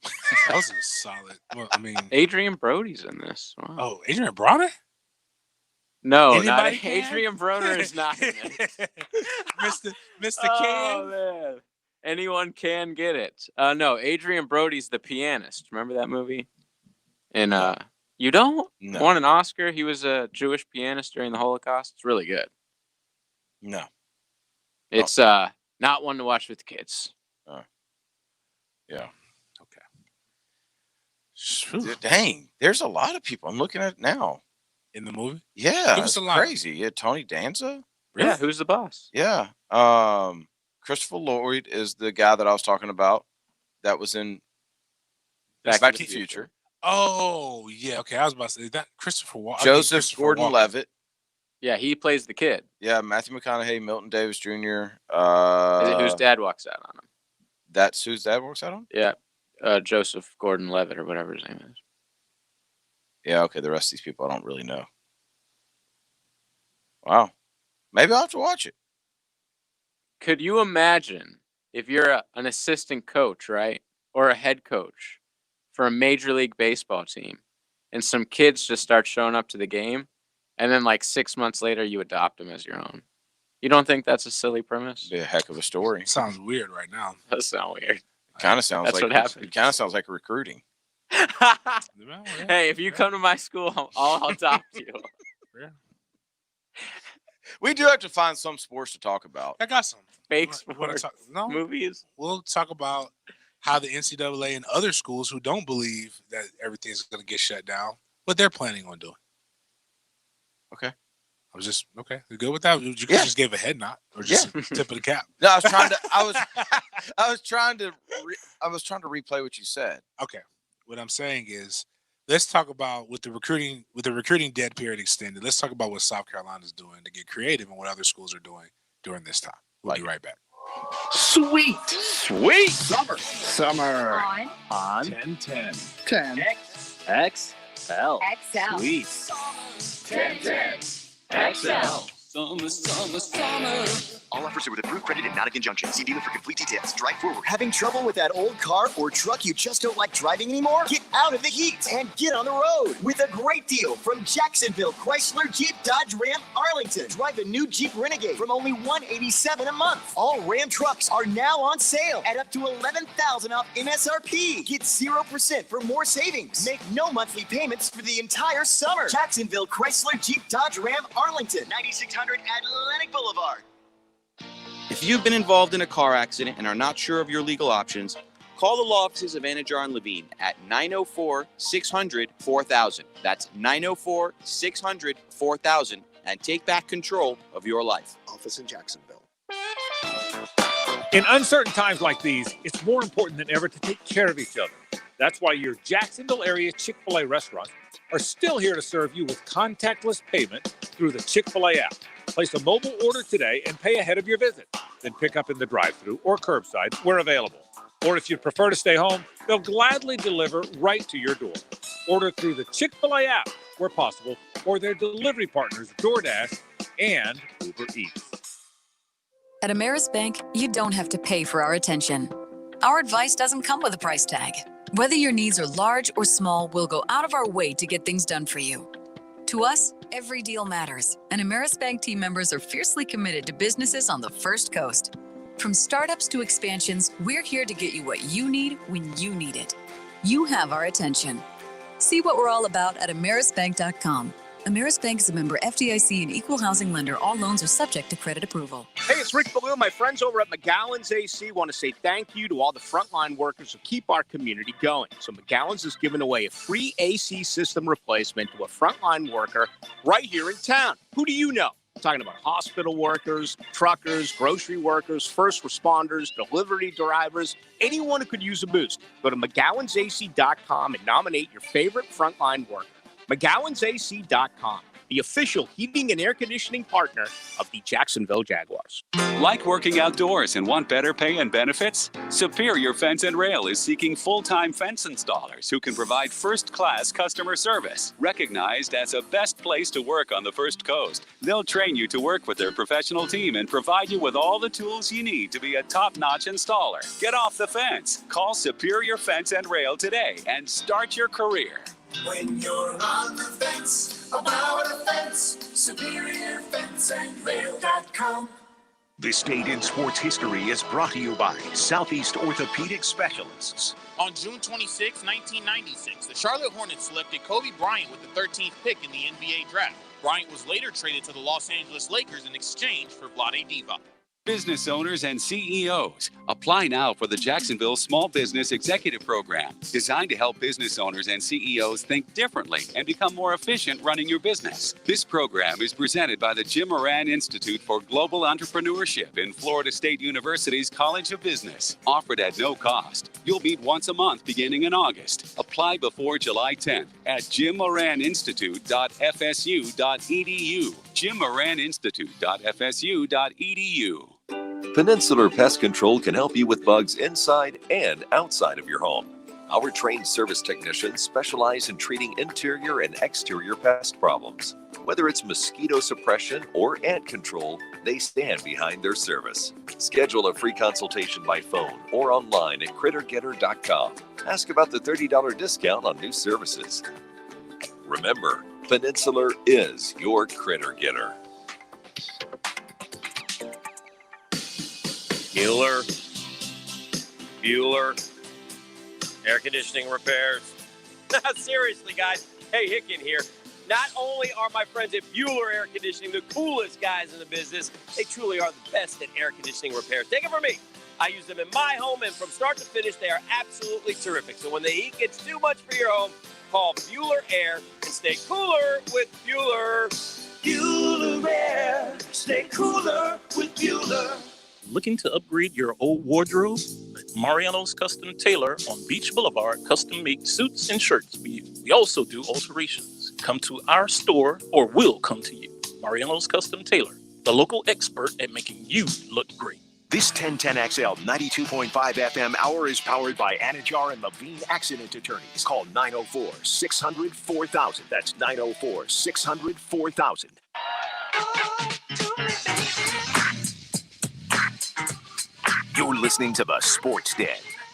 that was a solid. Well, I mean, Adrian Brody's in this. Wow. Oh, Adrian Broner? No, Adrian Broner is not in it. Mr. Oh, man. Anyone can get it. No, Adrian Brody's the pianist. Remember that movie? And you don't? No. Won an Oscar. He was a Jewish pianist during the Holocaust. It's really good. No. It's not one to watch with kids. Yeah. Okay. Dang, there's a lot of people. I'm looking at it now. In the movie? Yeah, Give us it's a lot. crazy. Yeah, Tony Danza. Really? Yeah, Who's the Boss? Yeah. Christopher Lloyd is the guy that I was talking about that was in Back to the Future. Oh, yeah. Okay, I was about to say, is that Christopher Walken? Joseph Gordon-Levitt. Yeah, he plays the kid. Yeah, Matthew McConaughey, Milton Davis Jr. Is it whose dad walks out on him? That's whose dad walks out on? Yeah, Joseph Gordon-Levitt or whatever his name is. Yeah, okay. The rest of these people I don't really know. Wow. Maybe I'll have to watch it. Could you imagine if you're an assistant coach, right? Or a head coach for a Major League Baseball team, and some kids just start showing up to the game, and then like 6 months later you adopt them as your own. You don't think that's a silly premise? Be a heck of a story. Sounds weird right now. That sounds weird. Kind of sounds That's like what happened. It kind of sounds like recruiting. Hey, if you come to my school, I'll adopt you. We do have to find some sports to talk about. I got some fake sports movies. We'll talk about how the NCAA and other schools who don't believe that everything's going to get shut down, what they're planning on doing. Okay. I was just okay. You good with that? You could just give a head nod or just a tip of the cap. No, I was trying to. I was trying to replay what you said. Okay. What I'm saying is, let's talk about with the recruiting dead period extended. Let's talk about what South Carolina's doing to get creative and what other schools are doing during this time. We'll be right back. Sweet. Summer. On 10-10. 10. XL. Sweet. 10-10. XL. Summer. All offers are with approved credit and not a conjunction. See dealer for complete details. Drive forward. Having trouble with that old car or truck you just don't like driving anymore? Get out of the heat and get on the road with a great deal from Jacksonville Chrysler Jeep Dodge Ram Arlington. Drive the new Jeep Renegade from only $187 a month. All Ram trucks are now on sale at up to $11,000 off MSRP. Get 0% for more savings. Make no monthly payments for the entire summer. Jacksonville Chrysler Jeep Dodge Ram Arlington, 9600 Atlantic Boulevard. If you've been involved in a car accident and are not sure of your legal options, call the law offices of Anajar and Levine at 904-600-4000. That's 904-600-4000 and take back control of your life. Office in Jacksonville. In uncertain times like these, it's more important than ever to take care of each other. That's why your Jacksonville area Chick-fil-A restaurants are still here to serve you with contactless payment through the Chick-fil-A app. Place a mobile order today and pay ahead of your visit. Then pick up in the drive-thru or curbside where available. Or if you'd prefer to stay home, they'll gladly deliver right to your door. Order through the Chick-fil-A app where possible, or their delivery partners DoorDash and Uber Eats. At Ameris Bank, you don't have to pay for our attention. Our advice doesn't come with a price tag. Whether your needs are large or small, we'll go out of our way to get things done for you. To us, every deal matters, and Ameris Bank team members are fiercely committed to businesses on the First Coast. From startups to expansions, we're here to get you what you need when you need it. You have our attention. See what we're all about at amerisbank.com. Ameris Bank is a member FDIC and equal housing lender. All loans are subject to credit approval. Hey, it's Rick Ballou. My friends over at McGowan's AC want to say thank you to all the frontline workers who keep our community going. So McGowan's is giving away a free AC system replacement to a frontline worker right here in town. Who do you know? I'm talking about hospital workers, truckers, grocery workers, first responders, delivery drivers, anyone who could use a boost. Go to McGowan'sAC.com and nominate your favorite frontline worker. McGowan'sAC.com, the official heating and air conditioning partner of the Jacksonville Jaguars. Like working outdoors and want better pay and benefits? Superior Fence and Rail is seeking full-time fence installers who can provide first-class customer service. Recognized as a best place to work on the First Coast, they'll train you to work with their professional team and provide you with all the tools you need to be a top-notch installer. Get off the fence. Call Superior Fence and Rail today and start your career. When you're on the fence, about a fence, SuperiorFenceandRail.com. This date in sports history is brought to you by Southeast Orthopedic Specialists. On June 26, 1996, the Charlotte Hornets selected Kobe Bryant with the 13th pick in the NBA draft. Bryant was later traded to the Los Angeles Lakers in exchange for Vlade Divac. Business owners and CEOs, apply now for the Jacksonville Small Business Executive Program, designed to help business owners and CEOs think differently and become more efficient running your business. This program is presented by the Jim Moran Institute for Global Entrepreneurship in Florida State University's College of Business, offered at no cost. You'll meet once a month beginning in August. Apply before July 10th at jimmoraninstitute.fsu.edu. jimmoraninstitute.fsu.edu. Peninsular Pest Control can help you with bugs inside and outside of your home. Our trained service technicians specialize in treating interior and exterior pest problems. Whether it's mosquito suppression or ant control, they stand behind their service. Schedule a free consultation by phone or online at crittergetter.com. Ask about the $30 discount on new services. Remember, Peninsular is your Critter Getter. Bueller, air conditioning repairs. Seriously, guys. Hey, Hicken here. Not only are my friends at Bueller Air Conditioning the coolest guys in the business, they truly are the best at air conditioning repairs. Take it from me. I use them in my home, and from start to finish, they are absolutely terrific. So when the heat gets too much for your home, call Bueller Air and stay cooler with Bueller. Bueller Air, stay cooler with Bueller. Looking to upgrade your old wardrobe? Mariano's Custom Tailor on Beach Boulevard custom make suits and shirts for you. We also do alterations. Come to our store or we'll come to you. Mariano's Custom Tailor, the local expert at making you look great. This 1010XL 92.5 FM hour is powered by Anajar and Levine Accident Attorneys. Call 904-600-4000. That's 904-600-4000. You're listening to the Sports Den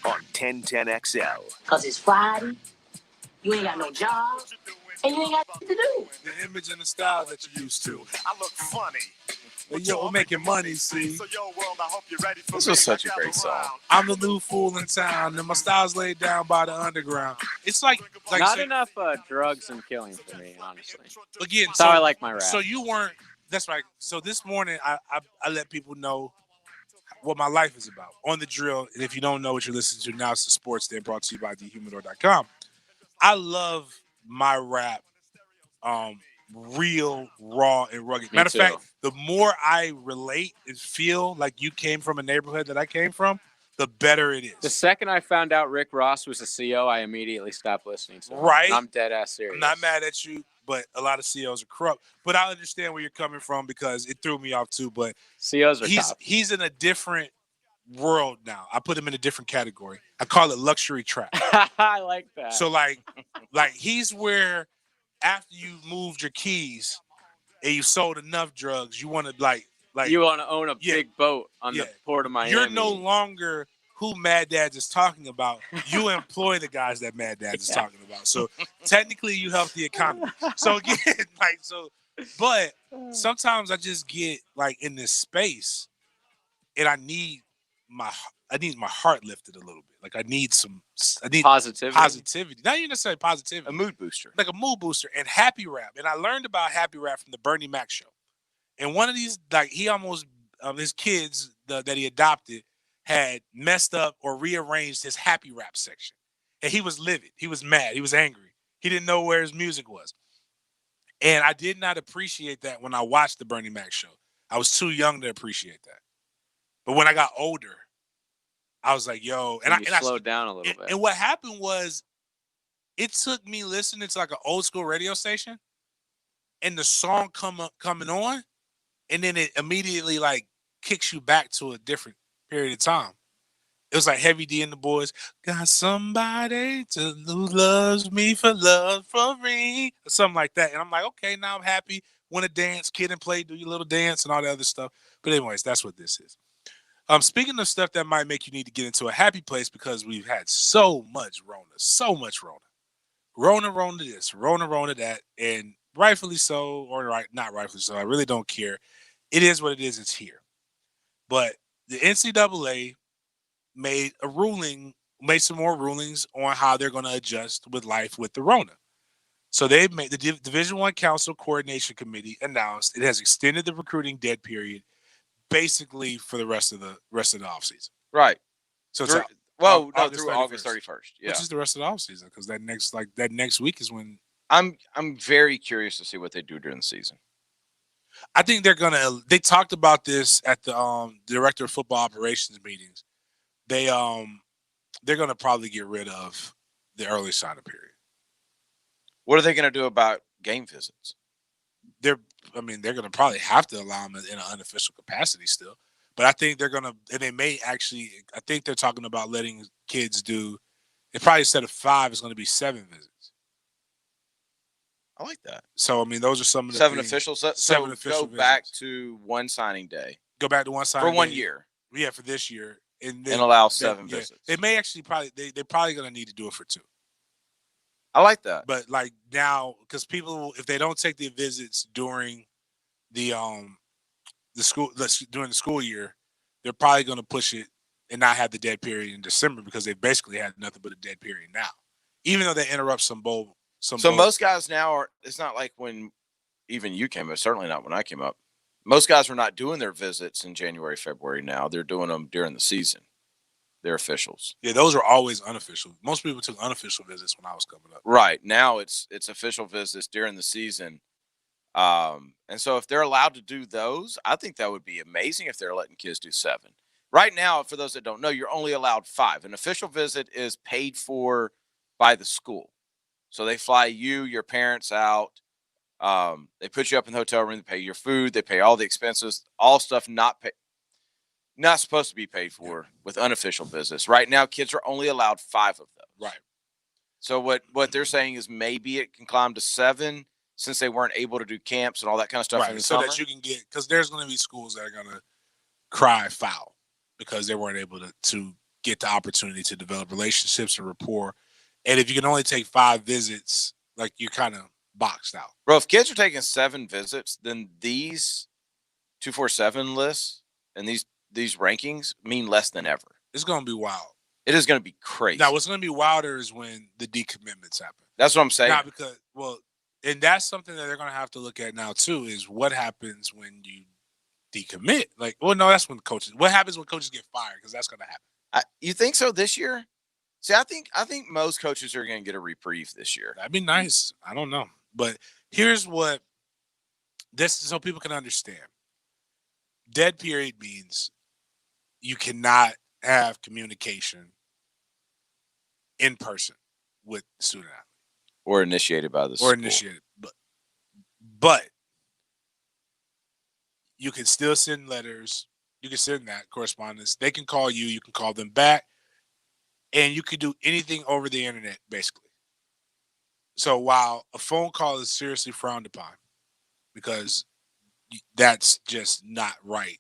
on 1010XL. Cause it's Friday, you ain't got no job, and you ain't got nothing to do. The image and the style that you're used to. I look funny. Well, yo, we're making money, see. So yo, world, I hope you're ready for This me. was such a great song. I'm the new fool in town, and my style's laid down by the underground. It's like Not so, enough drugs and killing for me, honestly. Again, That's how I like my rap. So you weren't. That's right. So this morning, I let people know what my life is about on the drill. And if you don't know what you're listening to now, it's the Sports Den brought to you by thehumidor.com. I love my rap, real, raw, and rugged. Matter of fact, the more I relate and feel like you came from a neighborhood that I came from, the better it is. The second I found out Rick Ross was a CO, I immediately stopped listening to him. Right. And I'm dead ass serious. I'm not mad at you, but a lot of COs are corrupt. But I understand where you're coming from because it threw me off too. But COs are tough. He's in a different world now. I put him in a different category. I call it luxury trap. I like that. So like he's where after you moved your keys and you sold enough drugs, you want to like you want to own a big boat on the port of Miami. You're no longer who Mad Dads is talking about. You employ the guys that Mad Dads is talking about. So technically you help the economy. So again, but sometimes I just get like in this space and I need my heart lifted a little bit. Like I need positivity. Not even necessarily positivity. A mood booster. Like a mood booster and happy rap. And I learned about happy rap from the Bernie Mac show. And one of these, like he almost, his kids that he adopted had messed up or rearranged his happy rap section. And he was livid. He was mad. He was angry. He didn't know where his music was. And I did not appreciate that when I watched the Bernie Mac show. I was too young to appreciate that. But when I got older, I was like, yo. And I slowed down a little bit. And what happened was it took me listening to like an old school radio station and the song coming on. And then it immediately like kicks you back to a different period of time. It was like Heavy D and the Boys. Got somebody who loves me for love for me. Or something like that. And I'm like, okay, now I'm happy. Want to dance, kid and play, do your little dance and all the other stuff. But anyways, that's what this is. Speaking of stuff that might make you need to get into a happy place because we've had so much Rona. Rona this, Rona that. And rightfully so, or not rightfully so. I really don't care. It is what it is. It's here. But the NCAA made some more rulings on how they're going to adjust with life with the Rona. So they made the Division I Council Coordination Committee announced it has extended the recruiting dead period basically for the rest of the offseason. Right. So through, it's through August 31st. Yeah. Which is the rest of the offseason, because that next week is when I'm very curious to see what they do during the season. I think they talked about this at the director of football operations meetings. They're gonna probably get rid of the early sign-up period. What are they gonna do about game visits? They're gonna probably have to allow them in an unofficial capacity still. But I think they may actually, I think they're talking about letting kids do, it probably instead of 5, it's going to be 7 visits. I like that. So, those are some of the 7 things. officials. Seven so official go back visits. to one signing day. Go back to one signing for 1 day. year. Yeah, for this year. And allow 7 visits. They may actually they're probably going to need to do it for 2. I like that. But like now, because people, if they don't take the visits during the during the school year, they're probably going to push it and not have the dead period in December, because they basically had nothing but a dead period now, even though they interrupt some bowl. So most guys now it's not like when even you came up, certainly not when I came up. Most guys are not doing their visits in January, February now. They're doing them during the season. They're officials. Yeah, those are always unofficial. Most people took unofficial visits when I was coming up. Right. Now it's official visits during the season. And so if they're allowed to do those, I think that would be amazing if they're letting kids do 7. Right now, for those that don't know, you're only allowed 5. An official visit is paid for by the school. So they fly you, your parents out. They put you up in the hotel room. They pay your food. They pay all the expenses, all stuff not supposed to be paid for with unofficial visits. Right now, kids are only allowed 5 of those. Right. So what they're saying is maybe it can climb to 7, since they weren't able to do camps and all that kind of stuff in the so summer. that you can get, because there's going to be schools that are going to cry foul because they weren't able to get the opportunity to develop relationships and rapport. And if you can only take 5 visits, like, you're kind of boxed out. Bro, if kids are taking 7 visits, then these 247 lists and these rankings mean less than ever. It's going to be wild. It is going to be crazy. Now, what's going to be wilder is when the decommitments happen. That's what I'm saying. Not because, and that's something that they're going to have to look at now too, is what happens when you decommit. Like, that's when what happens when coaches get fired, because that's going to happen. You think so this year? See, I think most coaches are going to get a reprieve this year. That'd be nice. I don't know. But here's what so people can understand. Dead period means you cannot have communication in person with the student athlete. Or initiated by the school. Or initiated. But you can still send letters. You can send that correspondence. They can call you. You can call them back. And you can do anything over the internet, basically. So while a phone call is seriously frowned upon, because that's just not right,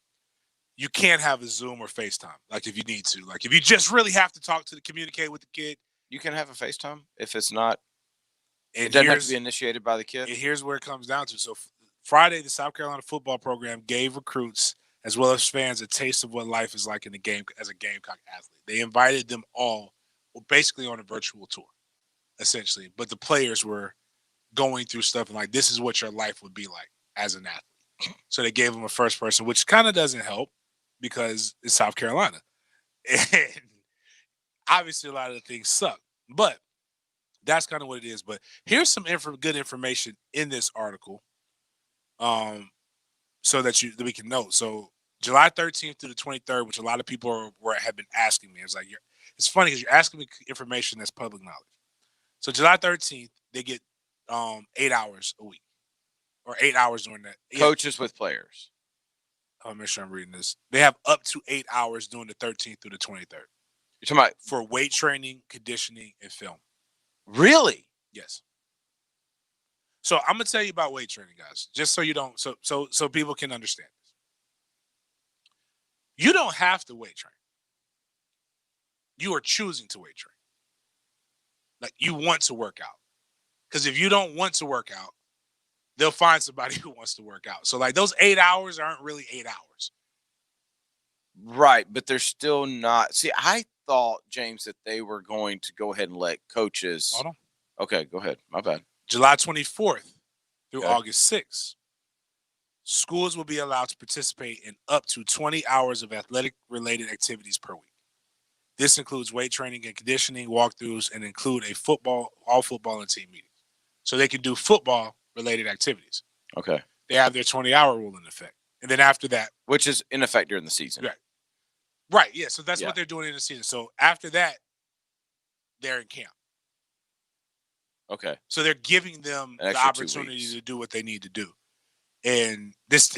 you can't have a Zoom or FaceTime, like, if you need to. Like, if you just really have to communicate with the kid. You can have a FaceTime if it's not. And it doesn't have to be initiated by the kid. And here's where it comes down to. So Friday, the South Carolina football program gave recruits as well as fans a taste of what life is like in the game as a Gamecock athlete. They invited them all, basically on a virtual tour, essentially. But the players were going through stuff and like, this is what your life would be like as an athlete. So they gave them a first person, which kind of doesn't help because it's South Carolina. And obviously a lot of the things suck. But that's kind of what it is. But here's some good information in this article, so that we can know. So July 13th through the 23rd, which a lot of people have been asking me. It's funny because you're asking me information that's public knowledge. So July 13th, they get 8 hours a week, or 8 hours during that. Coaches with players. I'll make sure I'm reading this. They have up to 8 hours during the 13th through the 23rd. You're talking about for weight training, conditioning, and film. Really? Yes. So I'm gonna tell you about weight training, guys, just so you don't, so people can understand this. You don't have to weight train. You are choosing to weight train. Like, you want to work out. Because if you don't want to work out, they'll find somebody who wants to work out. So, like, those 8 hours aren't really 8 hours. Right, but they're still not. See, I thought, James, that they were going to go ahead and let coaches. Hold on. Okay, go ahead. My bad. July 24th through August 6th. schools will be allowed to participate in up to 20 hours of athletic-related activities per week. This includes weight training and conditioning, walkthroughs, and include all football and team meetings. So they can do football-related activities. Okay. They have their 20-hour rule in effect. And then after that. Which is in effect during the season. Right. Right, yeah. So that's what they're doing in the season. So after that, they're in camp. Okay. So they're giving them the opportunity to do what they need to do. And this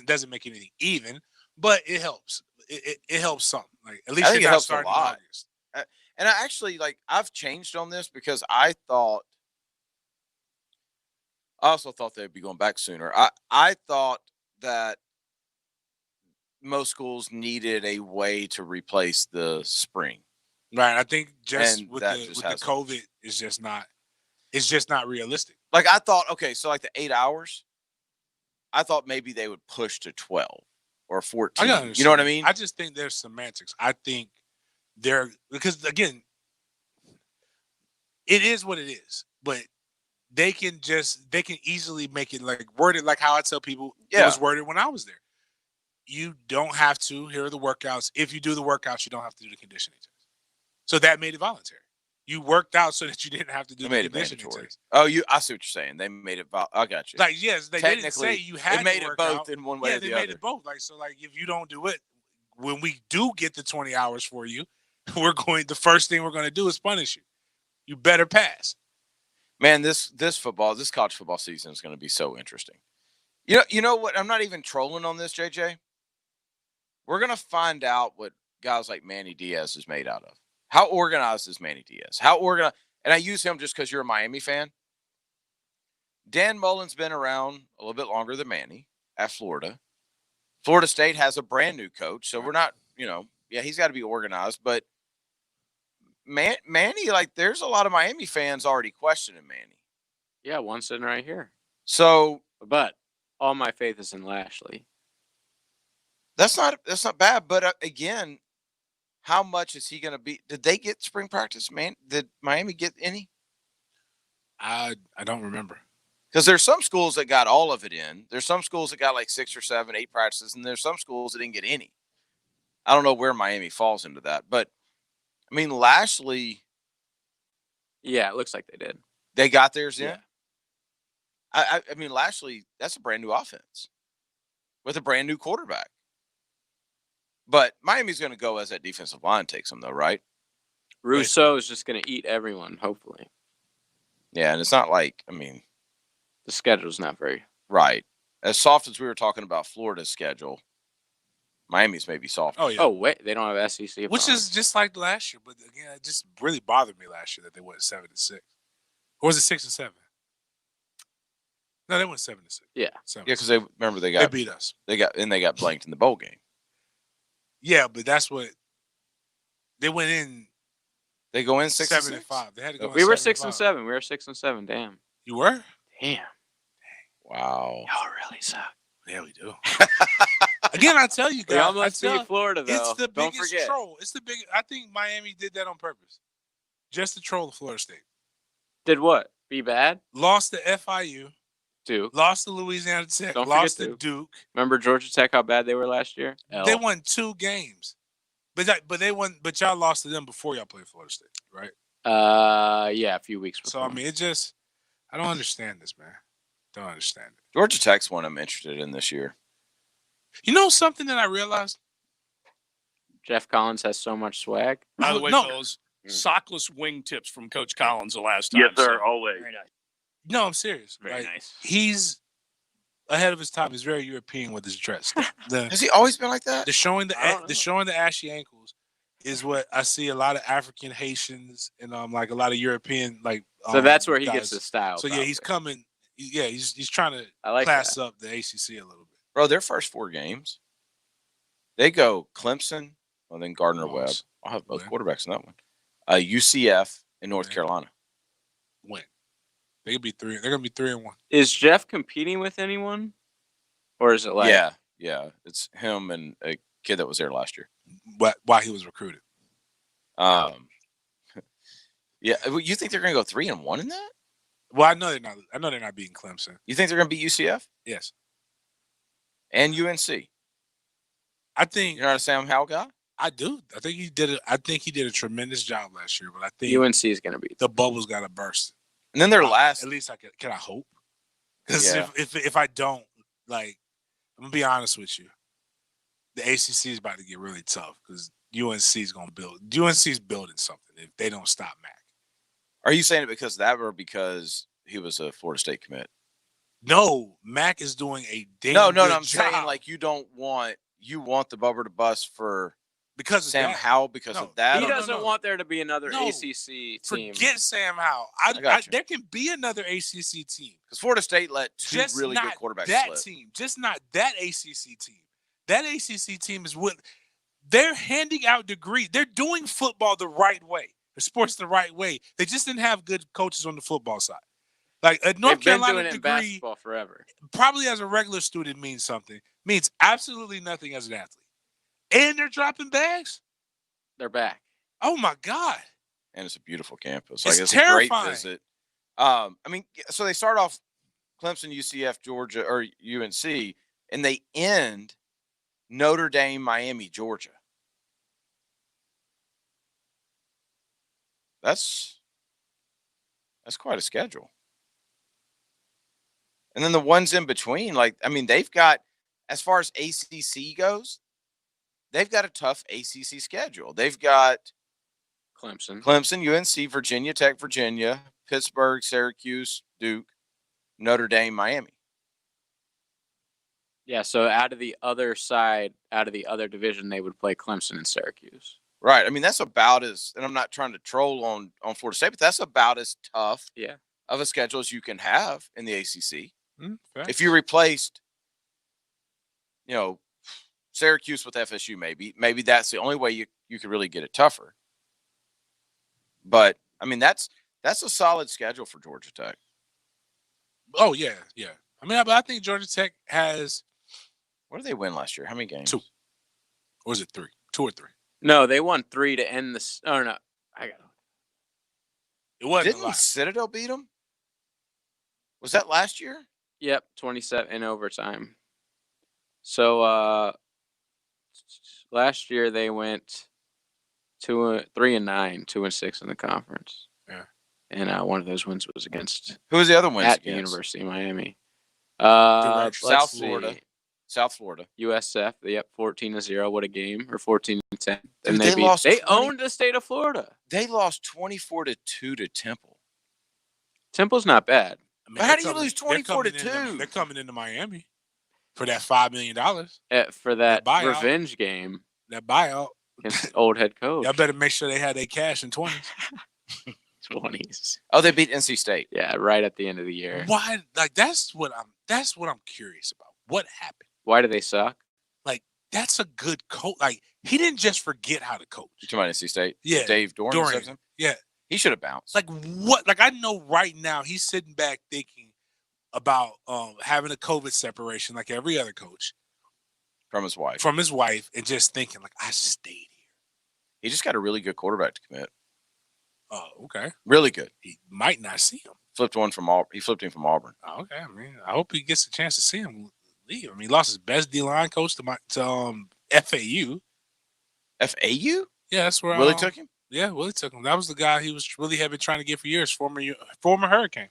doesn't make anything even, but it helps. It helps something. Like at least I think you're it not helps starting a lot. in August. And I actually I've changed on this because I also thought they'd be going back sooner. I thought that most schools needed a way to replace the spring. Right. I think just with the hasn't. COVID it's just not realistic. Like I thought, okay, so like the 8 hours, I thought maybe they would push to 12 or 14. You know what I mean? I just think there's semantics. I think because again, it is what it is, but they can easily make it worded like how I tell people it was worded when I was there. You don't have to. Here are the workouts. If you do the workouts, you don't have to do the conditioning test. So that made it voluntary. You worked out so that you didn't have to do the conditioning test. Oh, I see what you're saying. They made it. I got you. Like yes, they didn't say you had. They made to it work both out. in one way or the other. Yeah, they made it both. So if you don't do it, when we do get the 20 hours for you, the first thing we're going to do is punish you. You better pass. Man, this college football season is going to be so interesting. You know what? I'm not even trolling on this, JJ. We're going to find out what guys like Manny Diaz is made out of. How organized is Manny Diaz? How organized? And I use him just because you're a Miami fan. Dan Mullen's been around a little bit longer than Manny at Florida. Florida State has a brand new coach, so we're not, he's got to be organized. But Manny, there's a lot of Miami fans already questioning Manny. Yeah, one sitting right here. So, but all my faith is in Lashley. That's not bad. But again, how much is he going to be? Did they get spring practice, man? Did Miami get any? I don't remember. Because there's some schools that got all of it in. There's some schools that got 6 or 7, 8 practices, and there's some schools that didn't get any. I don't know where Miami falls into that, but I mean, Lashley. Yeah, it looks like they did. They got theirs in. Yeah. I mean, Lashley. That's a brand new offense with a brand new quarterback. But Miami's going to go as that defensive line takes them, though, right? Rousseau is just going to eat everyone, hopefully. Yeah, and it's not the schedule's not very right. As soft as we were talking about Florida's schedule, Miami's maybe soft. Oh yeah. Oh wait, they don't have SEC, which is just like last year. But again, it just really bothered me last year that they went 7-6, or was it 6-7? No, they went 7-6. Yeah, 7-6. Because they beat us. They got blanked in the bowl game. Yeah, but that's what they went in. They go in 7-5. They had to go. We were 6-7. We were 6-7. Damn. You were? Damn. Wow. Y'all really suck. Yeah, we do. Again, I tell you guys. We almost beat Florida, though. It's the Don't biggest forget. troll. It's the big. I think Miami did that on purpose, just to troll Florida State. Did what? Be bad? Lost to FIU. Duke. Lost to Louisiana Tech. Don't lost forget to Duke. Remember Georgia Tech? How bad they were last year? They won 2 games, but they won. But y'all lost to them before y'all played Florida State, right? Yeah, a few weeks before. So I mean, I don't understand this, man. Don't understand it. Georgia Tech's one I'm interested in this year. You know something that I realized? Jeff Collins has so much swag. By the way, fellas, sockless wingtips from Coach Collins the last time. Yes, sir. Always. Very nice. No, I'm serious. Very nice. He's ahead of his time. He's very European with his dress. Has he always been like that? The showing the ashy ankles is what I see a lot of African Haitians and a lot of European So that's where he guys. gets his style. So yeah, he's coming. Yeah, he's trying to like class that. up the ACC a little bit. Bro, their first 4 games, they go Clemson, and then Gardner Webb. I'll have both quarterbacks in that one. UCF and North Carolina. Win. They could be 3. They're gonna be 3-1. Is Jeff competing with anyone, or is it Yeah. It's him and a kid that was there last year. But why he was recruited? Yeah. You think they're gonna go 3-1 in that? Well, I know they're not. I know they're not beating Clemson. You think they're gonna beat UCF? Yes. and UNC. I think you're not a Sam Howell guy. I do. I think he did. I think he did a tremendous job last year. But I think UNC is going to be the bubble's got to burst. And then their last. At least I can I hope? Because Yeah. if I don't, like, I'm gonna be honest with you, the ACC is about to get really tough because UNC is going to build. UNC is building something if they don't stop Mac. Are you saying it because of that or because he was a Florida State commit? No, Mac is doing a damn No. good I'm job. saying like you want the bubble to bust for because of Sam that. Howell because of that. He doesn't want there to be another No, ACC team. Forget Sam Howell. There can be another ACC team because Florida State let two just really not good quarterbacks that slip. team, just not that ACC team. That ACC team is what they're handing out degrees. They're doing football the right way, the sports the right way. They just didn't have good coaches on the football side. Like a North They've been Carolina doing it in degree, basketball forever. probably as a regular student means something. Means absolutely nothing as an athlete. And they're dropping bags. They're back. Oh my God! And it's a beautiful campus. It's It's terrifying. a great visit. I mean, so they start off Clemson, UCF, Georgia, or UNC, and they end Notre Dame, Miami, Georgia. That's quite a schedule. And then the ones in between, like, I mean, they've got, as far as ACC goes, they've got a tough ACC schedule. They've got Clemson, UNC, Virginia Tech, Virginia, Pittsburgh, Syracuse, Duke, Notre Dame, Miami. Yeah, so out of the other side, out of the other division, they would play Clemson and Syracuse. Right. I mean, that's about as, and I'm not trying to troll on Florida State, but that's about as tough of a schedule as you can have in the ACC. If you replaced, Syracuse with FSU, maybe that's the only way you could really get it tougher. But I mean, that's a solid schedule for Georgia Tech. Oh yeah. I mean, I think Georgia Tech has. What did they win last year? How many games? 2. Or was it 3? 2 or 3? No, they won 3 to end the. Oh no, I got it. It wasn't. Didn't Citadel beat them? Was that last year? Yep, 27 in overtime. So last year they went 3-9, 2-6 in the conference. Yeah, and one of those wins was against. Who was the other one? At the University of Miami. South Florida. South Florida. USF. Yep, 14-0. What a game, or 14-10. And Dude, they owned the state of Florida. They lost 24-2 to Temple. Temple's not bad. I mean, but how do you lose 24-2? They're coming into Miami for that $5 million for that buyout. revenge game. That buyout against old head coach. Y'all better make sure they had their cash in 20s. 20s. Oh, they beat NC State. Yeah, right at the end of the year. Why? Like that's what I'm curious about. What happened? Why do they suck? Like that's a good coach. Like he didn't just forget how to coach. You talking about NC State? Yeah, Dave Doran. Yeah, he should have bounced. Like what? Like I know right now he's sitting back thinking about having a COVID separation like every other coach from his wife, and just thinking like I stayed here. He just got a really good quarterback to commit. Oh, okay. Really good. He might not see him. He flipped him from Auburn. Oh, okay. I mean, I hope he gets a chance to see him leave. I mean, he lost his best D-line coach to FAU. FAU? Yeah, that's where Willie took him? Yeah, Willie took him. That was the guy he was really had been trying to get for years, former Hurricane.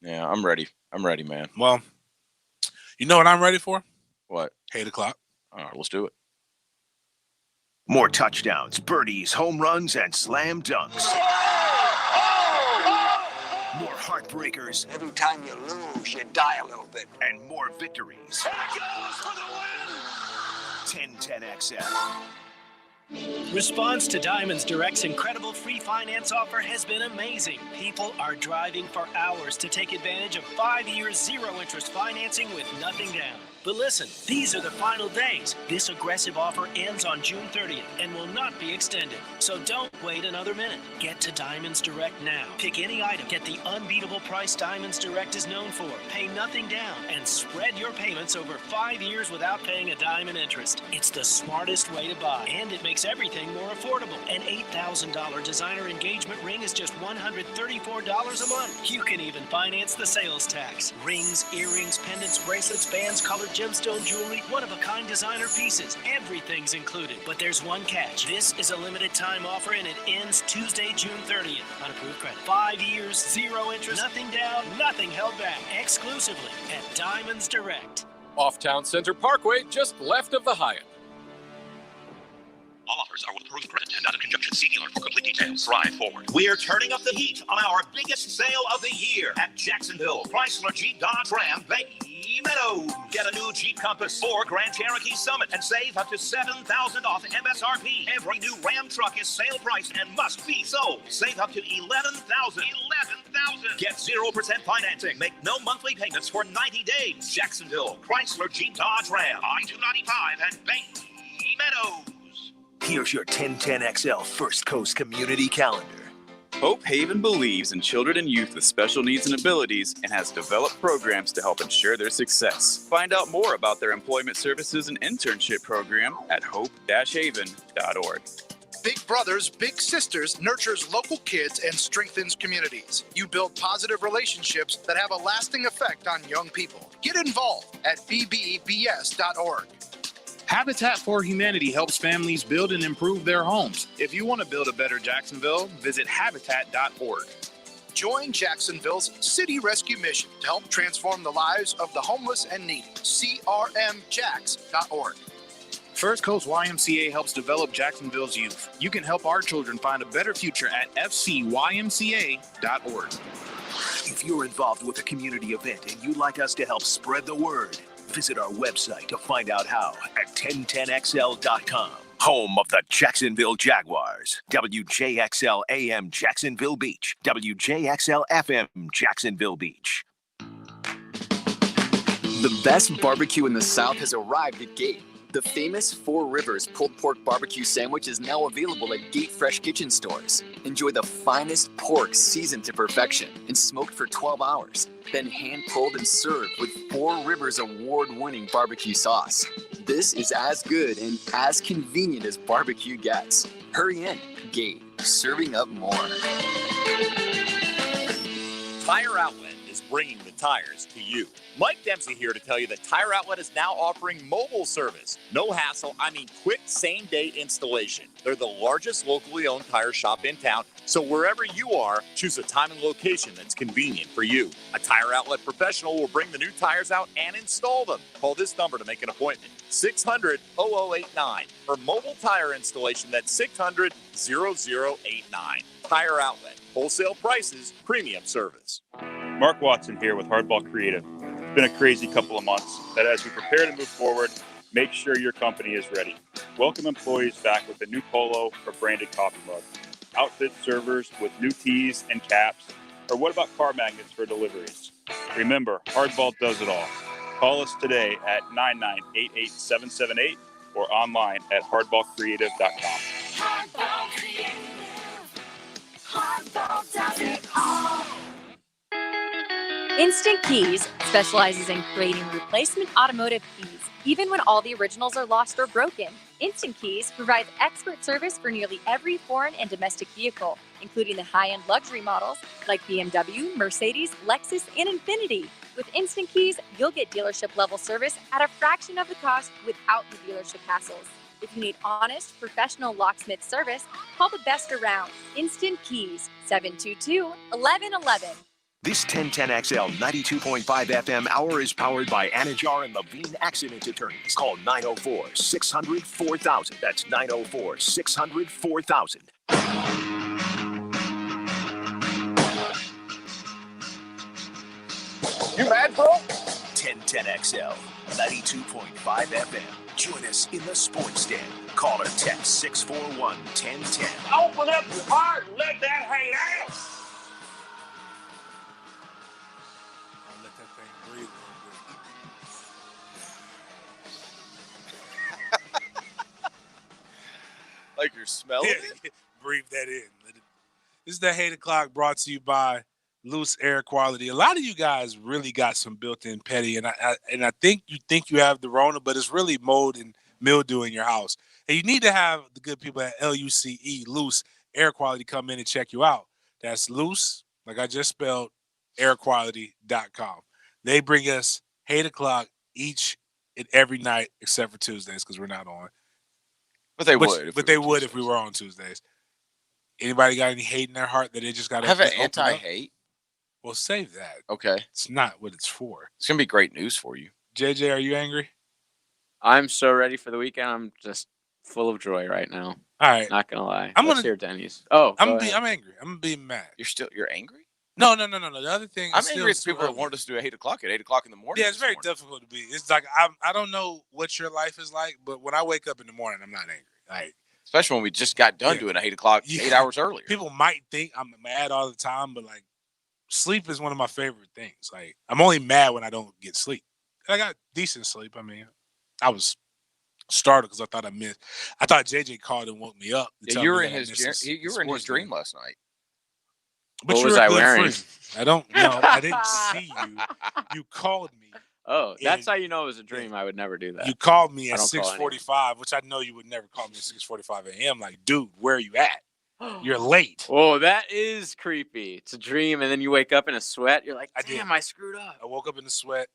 Yeah, I'm ready. I'm ready, man. Well, you know what I'm ready for? What? 8 o'clock. All right, let's do it. More touchdowns, birdies, home runs, and slam dunks. More heartbreakers. Every time you lose, you die a little bit. And more victories. 1010XL. Response to Diamond's Direct's incredible free finance offer has been amazing. People are driving for hours to take advantage of 5 years, 0 interest financing with nothing down. But listen, these are the final days. This aggressive offer ends on June 30th and will not be extended. So don't wait another minute. Get to Diamonds Direct now. Pick any item. Get the unbeatable price Diamonds Direct is known for. Pay nothing down and spread your payments over 5 years without paying a dime in interest. It's the smartest way to buy, and it makes everything more affordable. An $8,000 designer engagement ring is just $134 a month. You can even finance the sales tax. Rings, earrings, pendants, bracelets, bands, colored gemstone jewelry, one-of-a-kind designer pieces. Everything's included. But there's one catch. This is a limited time offer, and it ends Tuesday, June 30th. Unapproved credit. 5 years, 0 interest, nothing down, nothing held back. Exclusively at Diamonds Direct. Off Town Center Parkway, just left of the Hyatt. All offers are with approved credit and not in conjunction. See dealer for complete details. Drive forward. We're turning up the heat on our biggest sale of the year at Jacksonville Chrysler Jeep Dodge Ram Bay Meadows. Get a new Jeep Compass or Grand Cherokee Summit and save up to $7,000 off MSRP. Every new Ram truck is sale price and must be sold. Save up to $11,000. Get 0% financing. Make no monthly payments for 90 days. Jacksonville Chrysler Jeep Dodge Ram. I-295 and Bay Meadows. Here's your 1010XL First Coast Community Calendar. Hope Haven believes in children and youth with special needs and abilities and has developed programs to help ensure their success. Find out more about their employment services and internship program at hope-haven.org. Big Brothers Big Sisters nurtures local kids and strengthens communities. You build positive relationships that have a lasting effect on young people. Get involved at bbbs.org. Habitat for Humanity helps families build and improve their homes. If you want to build a better Jacksonville, visit habitat.org. Join Jacksonville's City Rescue Mission to help transform the lives of the homeless and needy. crmjax.org. First Coast YMCA helps develop Jacksonville's youth. You can help our children find a better future at fcymca.org. If you're involved with a community event and you'd like us to help spread the word, visit our website to find out how at 1010XL.com. Home of the Jacksonville Jaguars. WJXL AM Jacksonville Beach. WJXL FM Jacksonville Beach. The best barbecue in the South has arrived at Gate. The famous Four Rivers pulled pork barbecue sandwich is now available at Gate Fresh Kitchen stores. Enjoy the finest pork seasoned to perfection and smoked for 12 hours. Then hand-pulled and served with Four Rivers award-winning barbecue sauce. This is as good and as convenient as barbecue gets. Hurry in. Gate, serving up more. Tire Outlet is bringing the tires to you. Mike Dempsey here to tell you that Tire Outlet is now offering mobile service. No hassle, I mean quick same-day installation. They're the largest locally owned tire shop in town, so wherever you are, choose a time and location that's convenient for you. A Tire Outlet professional will bring the new tires out and install them. Call this number to make an appointment, 600-0089. For mobile tire installation, that's 600-0089. Tire Outlet, wholesale prices, premium service. Mark Watson here with Hardball Creative. It's been a crazy couple of months, but as we prepare to move forward, make sure your company is ready. Welcome employees back with a new polo or branded coffee mug. Outfit servers with new tees and caps, or what about car magnets for deliveries? Remember, Hardball does it all. Call us today at 9988778 or online at hardballcreative.com. Hardball Creative. Hardball does it all. Instant Keys specializes in creating replacement automotive keys, even when all the originals are lost or broken. Instant Keys provides expert service for nearly every foreign and domestic vehicle, including the high-end luxury models like BMW, Mercedes, Lexus, and Infiniti. With Instant Keys, you'll get dealership-level service at a fraction of the cost without the dealership hassles. If you need honest, professional locksmith service, call the best around. Instant Keys, 722-1111. This 1010XL 92.5 FM hour is powered by Anajar and Levine Accident Attorneys. Call 904-600-4000. That's 904-600-4000. You mad, bro? 1010XL 92.5 FM. Join us in the sports den. Call or text 641-1010. Open up your heart and let that hang out. Let that thing breathe a little bit. Like you're smelling it? Breathe that in. This is the Hate O'Clock brought to you by Loose Air Quality. A lot of you guys really got some built-in petty, and I think you have the Rona, but it's really mold and mildew in your house. And you need to have the good people at LUCE, Loose Air Quality, come in and check you out. That's Loose, like I just spelled, airquality.com. They bring us Hate O'Clock each and every night except for Tuesdays because we're not on. But they would. But they would if we were on Tuesdays. Anybody got any hate in their heart that they just got to have an anti-hate? Well, save that. Okay. It's not what it's for. It's going to be great news for you. JJ, are you angry? I'm so ready for the weekend. I'm just full of joy right now. All right. Not going to lie. I'm Let's gonna hear Denny's. Oh, I'm angry. I'm being mad. You're angry? No. The other thing I'm angry at people that wanted us to do 8 o'clock at 8 o'clock in the morning. Yeah, it's very difficult to be. It's like I don't know what your life is like, but when I wake up in the morning, I'm not angry. Like, especially when we just got done doing 8 o'clock, 8 hours earlier. People might think I'm mad all the time, but like sleep is one of my favorite things. Like I'm only mad when I don't get sleep. I got decent sleep. I mean, I was startled because I thought JJ called and woke me up. Yeah, you were in his dream last night. But what was I wearing? I don't know. I didn't see you. You called me. Oh, that's how you know it was a dream. I would never do that. You called me at I don't call 6:45, which I know you would never call me at 6:45 a.m. Like, dude, where are you at? You're late. Oh, that is creepy. It's a dream, and then you wake up in a sweat. You're like, damn, I screwed up. I woke up in a sweat,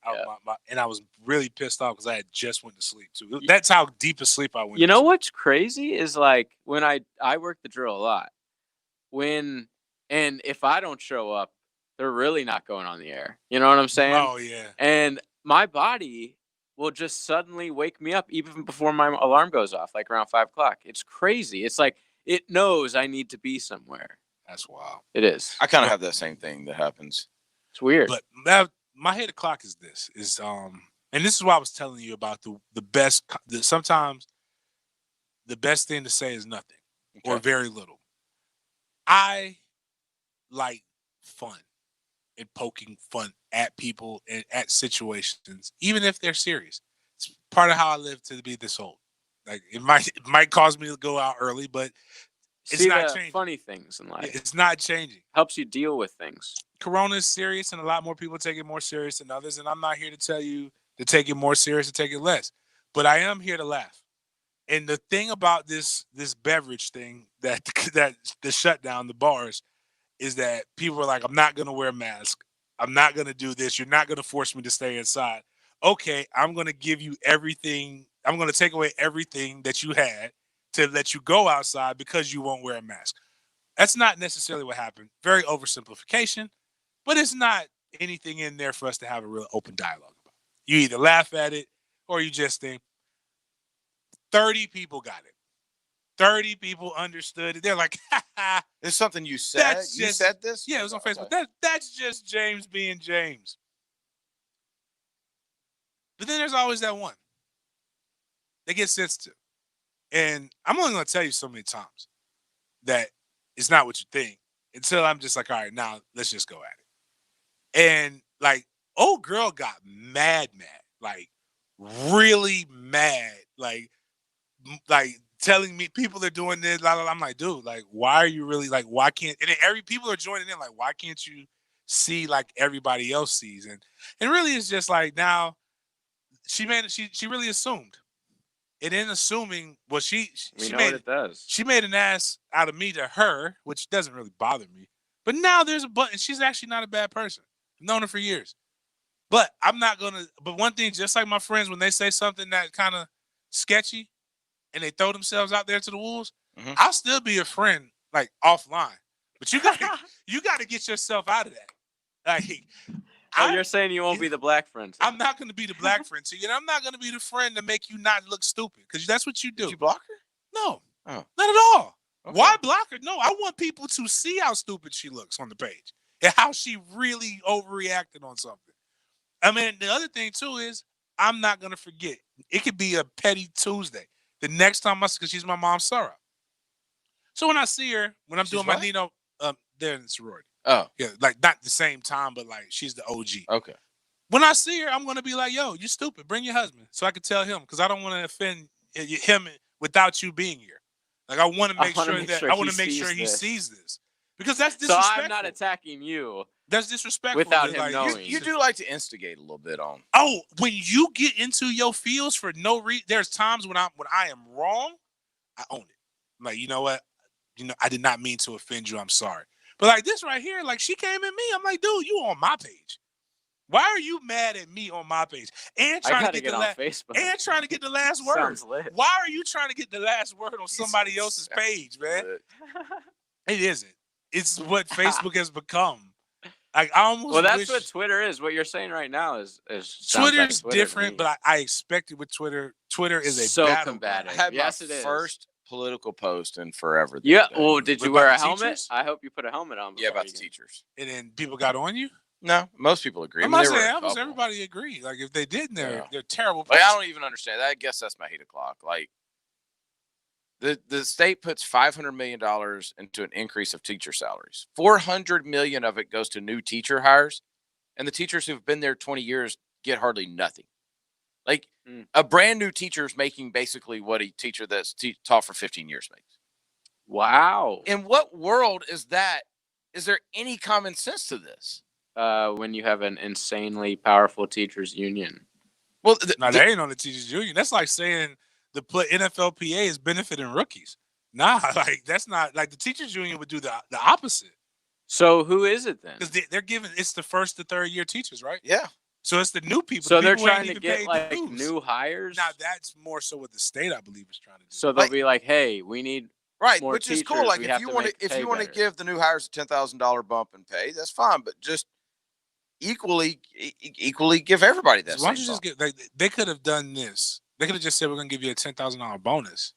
and I was really pissed off because I had just went to sleep too. That's how deep a sleep I went. You know what's crazy is like when I work the drill a lot. And if I don't show up, they're really not going on the air. You know what I'm saying? Oh yeah. And my body will just suddenly wake me up even before my alarm goes off, like around 5 o'clock. It's crazy. It's like it knows I need to be somewhere. That's wild. It is. I kind of have that same thing that happens. It's weird. But my Hate O'Clock is and this is why I was telling you about the best. Sometimes the best thing to say is nothing or very little. I like fun and poking fun at people and at situations, even if they're serious. It's part of how I live to be this old. Like it might cause me to go out early, but it's not changing. Funny things in life. It's not changing. Helps you deal with things. Corona is serious, and a lot more people take it more serious than others. And I'm not here to tell you to take it more serious or take it less, but I am here to laugh. And the thing about this beverage thing that the shutdown, the bars, is that people are like, I'm not going to wear a mask. I'm not going to do this. You're not going to force me to stay inside. Okay, I'm going to give you everything. I'm going to take away everything that you had to let you go outside because you won't wear a mask. That's not necessarily what happened. Very oversimplification, but it's not anything in there for us to have a real open dialogue about. You either laugh at it or you just think 30 people got it. 30 people understood it. They're like, ha ha. It's something you said. You said this? Yeah, it was on Facebook. That's just James being James. But then there's always that one. They get sensitive. And I'm only going to tell you so many times that it's not what you think until I'm just like, all right, now let's just go at it. And like, old girl got mad, like really mad, like telling me people are doing this. Blah, blah, blah. I'm like, dude, like, why are you really like, why can't, and then people are joining in, like, why can't you see like everybody else sees? And really it's just like now she really assumed. And in assuming, well, she made it does. She made an ass out of me to her, which doesn't really bother me. But now there's a button. She's actually not a bad person. I've known her for years. But I'm not gonna. But one thing, just like my friends, when they say something that kind of sketchy, and they throw themselves out there to the wolves, I'll still be a friend, like offline. But you gotta get yourself out of that. Like, you're saying you won't be the black friend. I'm not going to be the black friend to you, and I'm not going to be the friend to make you not look stupid, because that's what you do. Did you block her? No, not at all. Okay. Why block her? No, I want people to see how stupid she looks on the page and how she really overreacted on something. I mean, the other thing too is I'm not going to forget. It could be a petty Tuesday. The next time because she's my mom's Sarah. So when I see her, when I'm doing my Nino, they're in the sorority. Oh. Yeah, like not the same time, but like she's the OG. Okay. When I see her, I'm going to be like, yo, you stupid. Bring your husband so I can tell him because I don't want to offend him without you being here. Like, I want to make sure he sees this because that's disrespectful. So I'm not attacking you. That's disrespectful. Without him knowing. You do like to instigate a little bit on. Oh, when you get into your feels for no reason, there's times when I am wrong, I own it. I'm like, you know what? I did not mean to offend you. I'm sorry. But like this right here, like she came at me. I'm like, dude, you on my page. Why are you mad at me on my page and trying to get the last word? Sounds lit. Why are you trying to get the last word on somebody else's page, man? It isn't. It's what Facebook has become. I almost well, that's wish what Twitter is. What you're saying right now is Twitter's different, but I expect it with Twitter. Twitter is so combative. I had yes, my it is. first political post in forever. Yeah. Well, did you wear a helmet? I hope you put a helmet on. Yeah, about the teachers. And then people got on you? No, most people agree. I'm not saying almost everybody agreed. Like if they didn't, they're terrible. Like, I don't even understand that. I guess that's my hate o'clock. Like the state puts $500 million into an increase of teacher salaries. $400 million of it goes to new teacher hires, and the teachers who've been there 20 years get hardly nothing. Like a brand new teacher is making basically what a teacher that's taught for 15 years makes. Wow. In what world is that? Is there any common sense to this? When you have an insanely powerful teachers union. Well, they ain't on the teachers union. That's like saying the NFLPA is benefiting rookies. Nah, like that's not like the teachers union would do the opposite. So who is it then? Because they're giving it's the first to third year teachers, right? Yeah. So it's the new people. So the they're people trying to get like new hires. Now that's more so what the state, I believe, is trying to do. So they'll be like, "Hey, we need more which is cool. teachers. Like We if have you to want make to, the if you want to pay give the new hires a $10,000 bump in pay, that's fine. But just equally give everybody that. Why don't you just get? They could have done this. They could have just said we're going to give you a $10,000 bonus,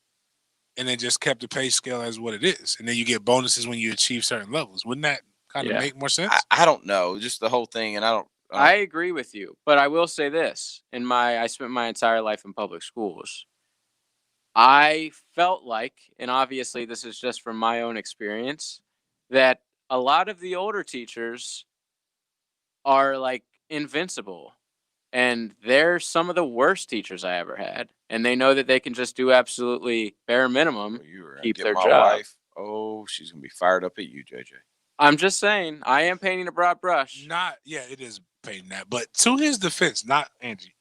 and then just kept the pay scale as what it is, and then you get bonuses when you achieve certain levels. Wouldn't that kind of make more sense? I don't know, just the whole thing, and I agree with you, but I will say this: I spent my entire life in public schools. I felt like, and obviously this is just from my own experience, that a lot of the older teachers are like invincible, and they're some of the worst teachers I ever had, and they know that they can just do absolutely bare minimum, keep their job. Wife. Oh, she's gonna be fired up at you, JJ. I'm just saying, I am painting a broad brush. It is painting that, but to his defense, not Angie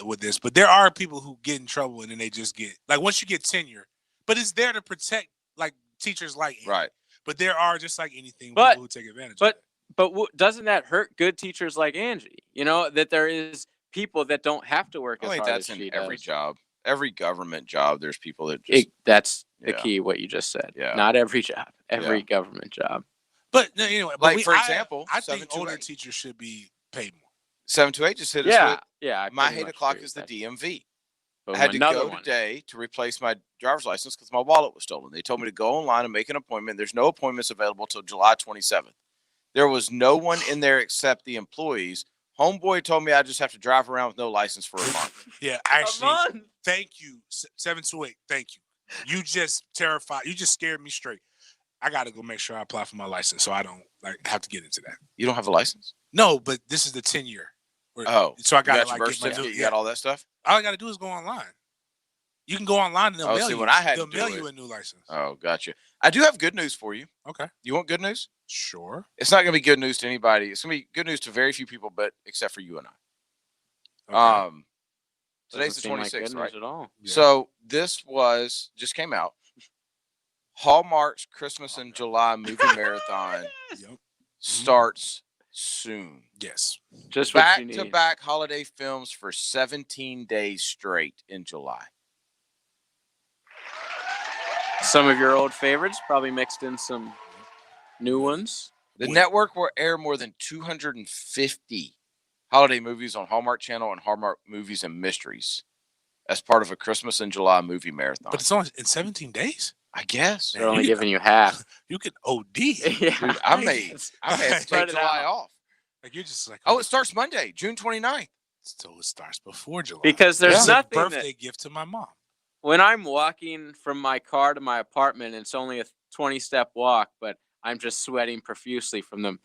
with this, but there are people who get in trouble and then they just get like once you get tenure, but it's there to protect like teachers like Angie. Right. But there are just like anything people who take advantage of it. But doesn't that hurt good teachers like Angie? You know, that there is people that don't have to work as hard as she does. Every job, every government job. There's people that just that's the key. What you just said. Yeah. Not every job. Every government job. But anyway, like for example, I think older teachers should be paid more. 728 just hit us with. Yeah. My hate o'clock is the DMV. I had to go today to replace my driver's license because my wallet was stolen. They told me to go online and make an appointment. There's no appointments available till July 27th. There was no one in there except the employees. Homeboy told me I just have to drive around with no license for a month. Yeah, actually, thank you, 728. Thank you. You just terrified. You just scared me straight. I got to go make sure I apply for my license so I don't have to get into that. You don't have a license? No, but this is the 10-year. Oh, so I got to birth certificate. You got all that stuff. All I got to do is go online. You can go online and they'll mail you. When I had they'll mail you a new license. Oh, gotcha. I do have good news for you. Okay. You want good news? Sure. It's not going to be good news to anybody. It's going to be good news to very few people, but except for you and I. Okay. Today's the 26th, right? At all. Yeah. So this just came out. Hallmark's Christmas in July movie marathon starts soon. Yes. Just back-to-back holiday films for 17 days straight in July. Some of your old favorites, probably mixed in some new ones. The network will air more than 250 holiday movies on Hallmark Channel and Hallmark Movies and Mysteries as part of a Christmas in July movie marathon. But it's only in 17 days? I guess. They're only giving you half. You could OD. Yeah. Dude, I may have to take July off. Like you're just like, it starts Monday, June 29th. So it starts before July. Because there's nothing. Birthday gift to my mom. When I'm walking from my car to my apartment, it's only a 20-step walk, but I'm just sweating profusely from the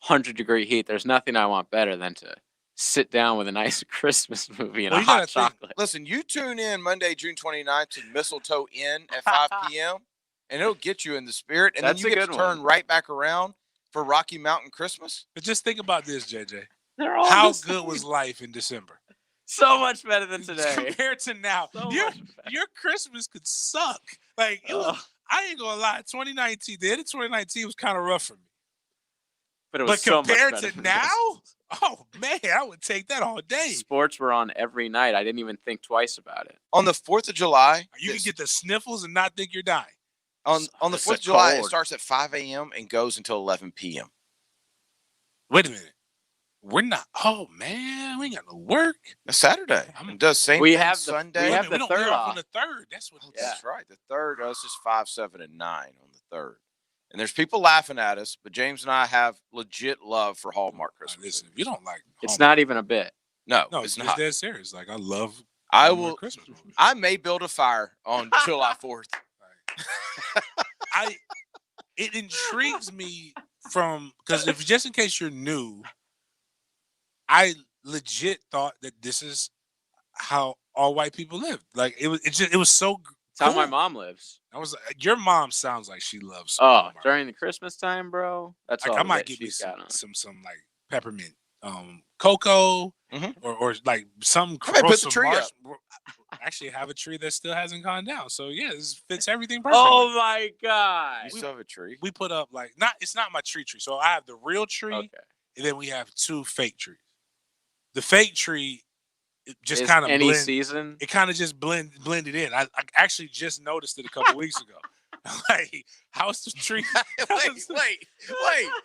100-degree heat. There's nothing I want better than to sit down with a nice Christmas movie and Well, a you gotta hot think- chocolate. Listen, you tune in Monday, June 29th to Mistletoe Inn at 5 p.m. and it'll get you in the spirit. And That's then you a get to good turn one. right back around for Rocky Mountain Christmas. But just think about this, JJ. They're all How the good same. was life in December? So much better than today. Compared to now. Your Christmas could suck. Like, it was, I ain't going to lie. 2019, the end of 2019 was kind of rough for me. But it was so much compared better to than now, this. oh, man, I would take that all day. Sports were on every night. I didn't even think twice about it. On the 4th of July, You can get the sniffles and not think you're dying. on the It's 4th a of July, it cold. starts at 5 a.m. and goes until 11 p.m. Wait a minute. We're not. Oh, man, we ain't got no work. It's Saturday. It does same We thing have the- Sunday. we have the we third off off. on the 3rd. That's what. That's right. The 3rd, us is 5, 7, and 9 on the 3rd. And there's people laughing at us, but James and I have legit love for Hallmark Christmas. Listen, if you don't like, It's not even a bit. No, no, it's it's not. dead serious. Like, I love. I Hallmark will. Christmas movies. I may build a fire on July 4th. It intrigues me because if just in case you're new, I legit thought that this is how all white people live. Like it was so. It's how my cool. mom lives. I was like, your mom sounds like she loves. Oh, Hallmark. during the Christmas time, bro. That's all Like, I might that give me she's got on. some like peppermint, cocoa, or like some. I might put the some tree up. I actually have a tree that still hasn't gone down. So yeah, this fits everything perfectly. Oh my god! You still have a tree? We put up like it's not my tree. So I have the real tree, and then we have 2 fake trees. The fake tree, it just Is kind of any season. It kind of just blended in. I actually just noticed it a couple weeks ago. Like, how's the tree? wait.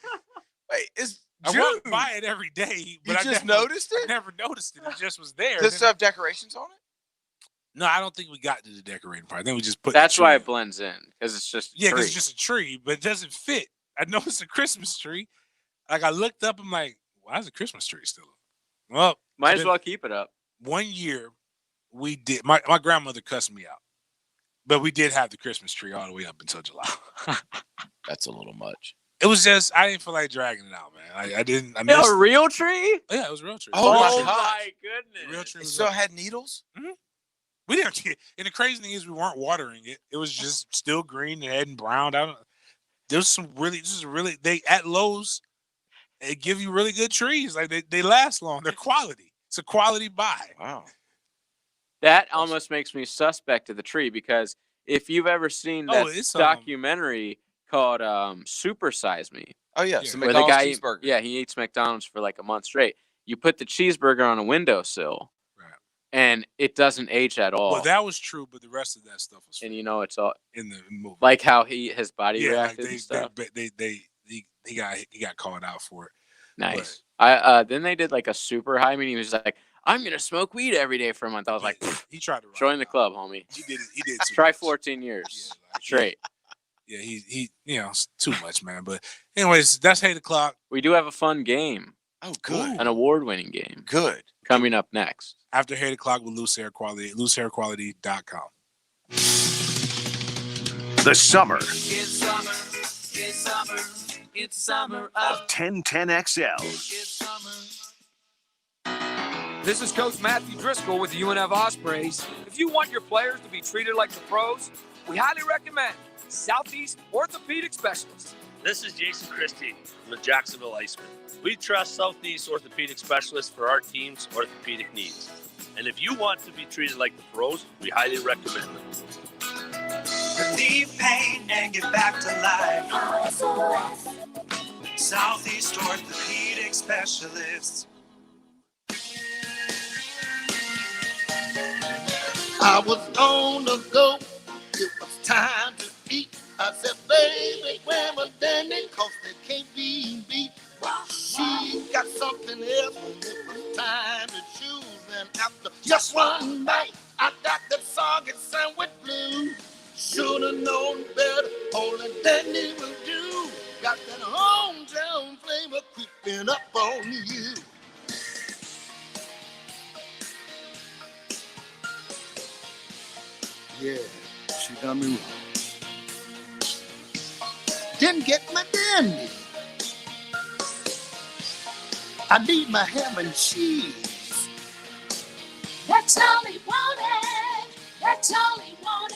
It's I June. walk by it every day, but You just noticed it? I never noticed it. It just was there. Does it still have decorations on it? No, I don't think we got to the decorating part. Then we just put. That's the why tree it blends in because it's just a Yeah, tree. because it's just a tree, but it doesn't fit. I know it's a Christmas tree. Like, I looked up, I'm like, why is the Christmas tree still up? Well, Might as well keep it up. One year, we did. My grandmother cussed me out, but we did have the Christmas tree all the way up until July. That's a little much. It was just I didn't feel like dragging it out, man. I didn't. I A missed real tree? Yeah, it was a real tree. Oh, Oh my God. my goodness! The real tree It was still up. had needles? We didn't. And the crazy thing is, we weren't watering it. It was just still green and hadn't browned out. There's some really. This is really. They at Lowe's, they give you really good trees. Like they last long. They're quality. It's a quality buy. Wow. That almost makes me suspect of the tree because if you've ever seen that it's, documentary called Super Size Me, Oh, yeah. It's a where the McDonald's guy, cheeseburger. yeah, he eats McDonald's for like a month straight. You put the cheeseburger on a windowsill, and it doesn't age at all. Well, that was true, but the rest of that stuff was and you know it's all in the movie. like how his body Yeah, like reacted and stuff. he got called out for it. Nice. I then they did like a super high meeting. He was like, "I'm gonna smoke weed every day for a month." I was like, He tried to "Join the club, homie." He did. He did. Too Try much. 14 years straight. Yeah, he it's too much, man. But anyways, that's 8 o'clock. We do have a fun game. Oh, good. An award-winning game. Good. Coming up next. After 8 o'clock with Loose Hair Quality, loosehairquality.com. The summer It's summer, it's summer, it's summer of 1010XL. It's summer. This is Coach Matthew Driscoll with the UNF Ospreys. If you want your players to be treated like the pros, we highly recommend Southeast Orthopedic Specialists. This is Jason Christie from the Jacksonville Icemen. We trust Southeast Orthopedic Specialists for our team's orthopedic needs. And if you want to be treated like the pros, we highly recommend them. Relieve pain and get back to life. Southeast Orthopedic Specialists. I was on the go. It was time to eat. I said, baby, where my Danny? Cause they can't be beat. She got something else when it was time to choose. And after just one bite, I got the soggy sandwich blue. Should've known better, only Danny will do. Got that hometown flavor creeping up on you. Yeah, she done me wrong. Didn't get my dandy. I need my ham and cheese. That's all he wanted. That's all he wanted.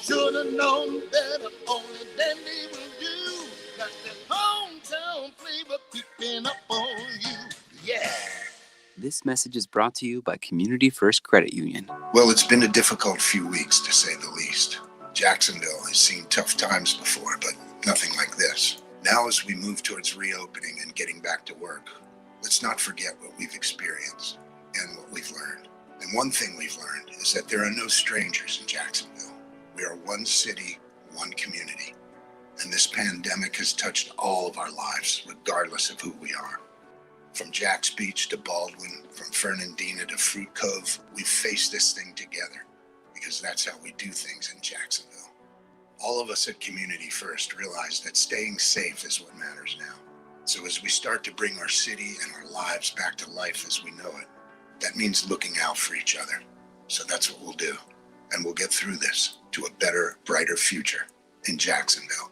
Should have known better, only then they will do. Got that hometown flavor creeping up on you. Yeah. This message is brought to you by Community First Credit Union. Well, it's been a difficult few weeks, to say the least. Jacksonville has seen tough times before, but nothing like this. Now, as we move towards reopening and getting back to work, let's not forget what we've experienced and what we've learned. And one thing we've learned is that there are no strangers in Jacksonville. We are one city, one community. And this pandemic has touched all of our lives, regardless of who we are. From Jack's Beach to Baldwin, from Fernandina to Fruit Cove, we've faced this thing together because that's how we do things in Jacksonville. All of us at Community First realize that staying safe is what matters now. So as we start to bring our city and our lives back to life as we know it, that means looking out for each other. So that's what we'll do. And we'll get through this to a better, brighter future in Jacksonville.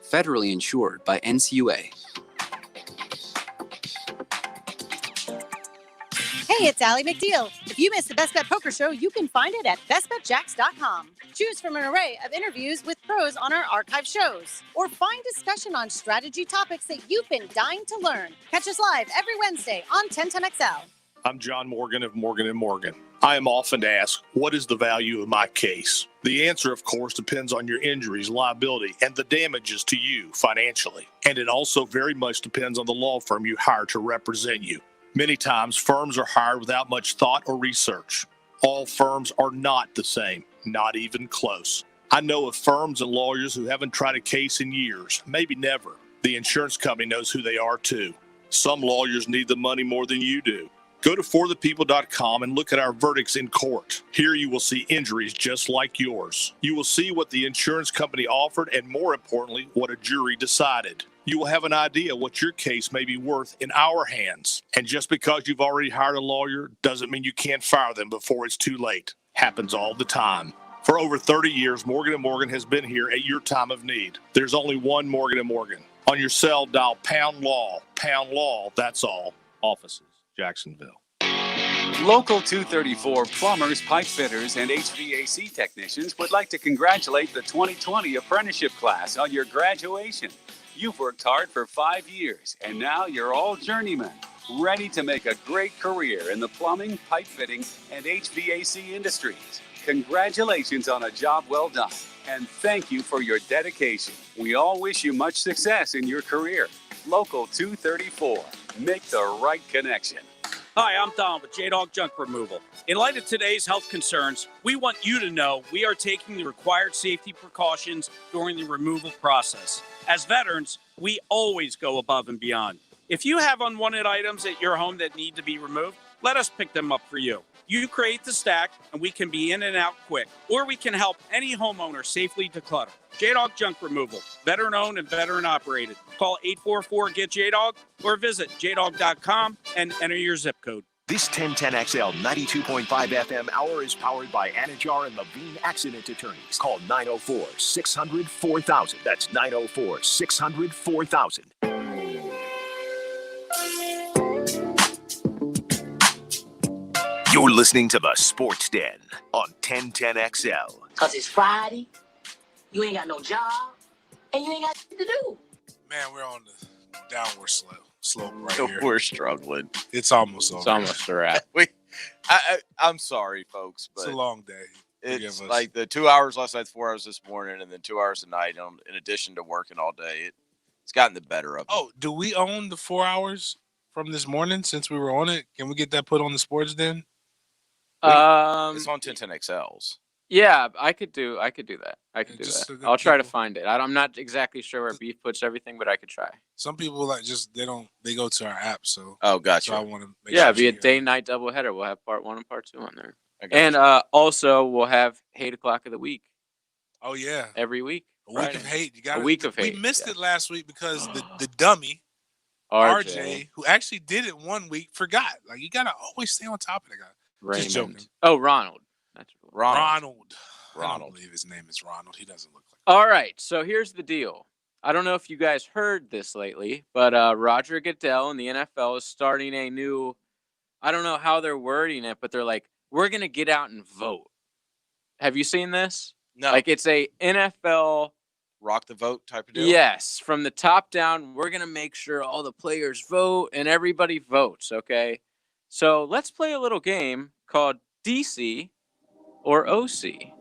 Federally insured by NCUA. Hey, it's Allie McDeal. If you missed the Best Bet Poker Show, you can find it at bestbetjacks.com. Choose from an array of interviews with pros on our archive shows, or find discussion on strategy topics that you've been dying to learn. Catch us live every Wednesday on 1010XL. I'm John Morgan of Morgan & Morgan. I am often asked, what is the value of my case? The answer, of course, depends on your injuries, liability, and the damages to you financially. And it also very much depends on the law firm you hire to represent you. Many times, firms are hired without much thought or research. All firms are not the same, not even close. I know of firms and lawyers who haven't tried a case in years, maybe never. The insurance company knows who they are too. Some lawyers need the money more than you do. Go to forthepeople.com and look at our verdicts in court. Here you will see injuries just like yours. You will see what the insurance company offered and, more importantly, what a jury decided. You will have an idea what your case may be worth in our hands. And just because you've already hired a lawyer doesn't mean you can't fire them before it's too late. Happens all the time. For over 30 years, Morgan & Morgan has been here at your time of need. There's only one Morgan & Morgan. On your cell, dial pound law, that's all. Offices, Jacksonville. Local 234 plumbers, pipe fitters, and HVAC technicians would like to congratulate the 2020 apprenticeship class on your graduation. You've worked hard for 5 years, and now you're all journeymen, ready to make a great career in the plumbing, pipe fitting, and HVAC industries. Congratulations on a job well done, and thank you for your dedication. We all wish you much success in your career. Local 234. Make the right connection. Hi, I'm Don with J-Dog Junk Removal. In light of today's health concerns, we want you to know we are taking the required safety precautions during the removal process. As veterans, we always go above and beyond. If you have unwanted items at your home that need to be removed, let us pick them up for you. You create the stack, and we can be in and out quick. Or we can help any homeowner safely declutter. J-Dog Junk Removal, veteran-owned and veteran-operated. Call 844-GET-JDOG or visit jdog.com and enter your zip code. This 1010XL 92.5 FM hour is powered by Anajar and Levine Accident Attorneys. Call 904-600-4000. That's 904-600-4000. You're listening to the Sports Den on 1010XL. Because it's Friday, you ain't got no job, and you ain't got shit to do. Man, we're on the downward slope right here. We're struggling. It's almost over. It's almost a wrap. I'm sorry, folks, but it's a long day. It's like the 2 hours last night, 4 hours this morning, and then 2 hours tonight. In addition to working all day, it's gotten the better of me. Oh, do we own the 4 hours from this morning since we were on it? Can we get that put on the Sports Den? It's on 1010XLs. Yeah, I could do that. I could do that. I'll try to find it. I'm not exactly sure where Beef puts everything, but I could try. Some people they go to our app. So gotcha. So I want to make sure. Yeah, be a day-night doubleheader. We'll have part 1 and part 2 on there, and also we'll have Hate O'Clock of the Week. Oh yeah, every week. A week of hate. You got a week of hate. We missed it last week because the dummy RJ, who actually did it 1 week, forgot. Like you gotta always stay on top of the guy. Just joking. Oh, Ronald. That's Ronald. I don't believe his name is Ronald. He doesn't look like. All right. So here's the deal. I don't know if you guys heard this lately, but Roger Goodell in the NFL is starting a new, I don't know how they're wording it, but they're like, we're going to get out and vote. Have you seen this? No. Like it's a NFL rock the vote type of deal? Yes, from the top down, we're going to make sure all the players vote and everybody votes, okay? So let's play a little game called DC or OC.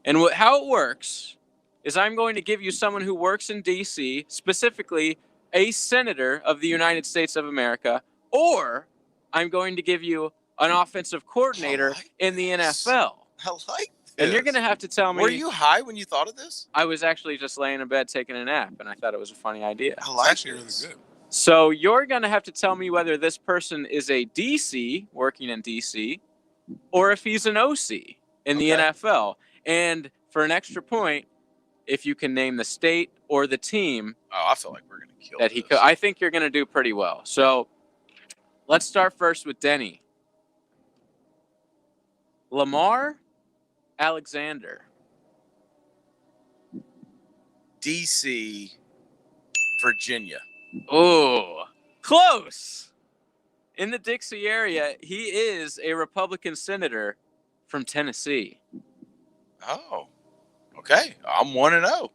And how it works is I'm going to give you someone who works in DC, specifically a senator of the United States of America, or I'm going to give you an offensive coordinator in the NFL. I like this. And you're going to have to tell me. Were you high when you thought of this? I was actually just laying in bed taking a nap, and I thought it was a funny idea. I like Actually, really good. So you're going to have to tell me whether this person is a DC, working in DC, or if he's an OC in the NFL. And for an extra point, if you can name the state or the team. Oh, I feel like we're going to kill that he could. I think you're going to do pretty well. So let's start first with Denny. Lamar Alexander. DC, Virginia. Oh, close. In the Dixie area, he is a Republican senator from Tennessee. Oh, okay. I'm 1-0. And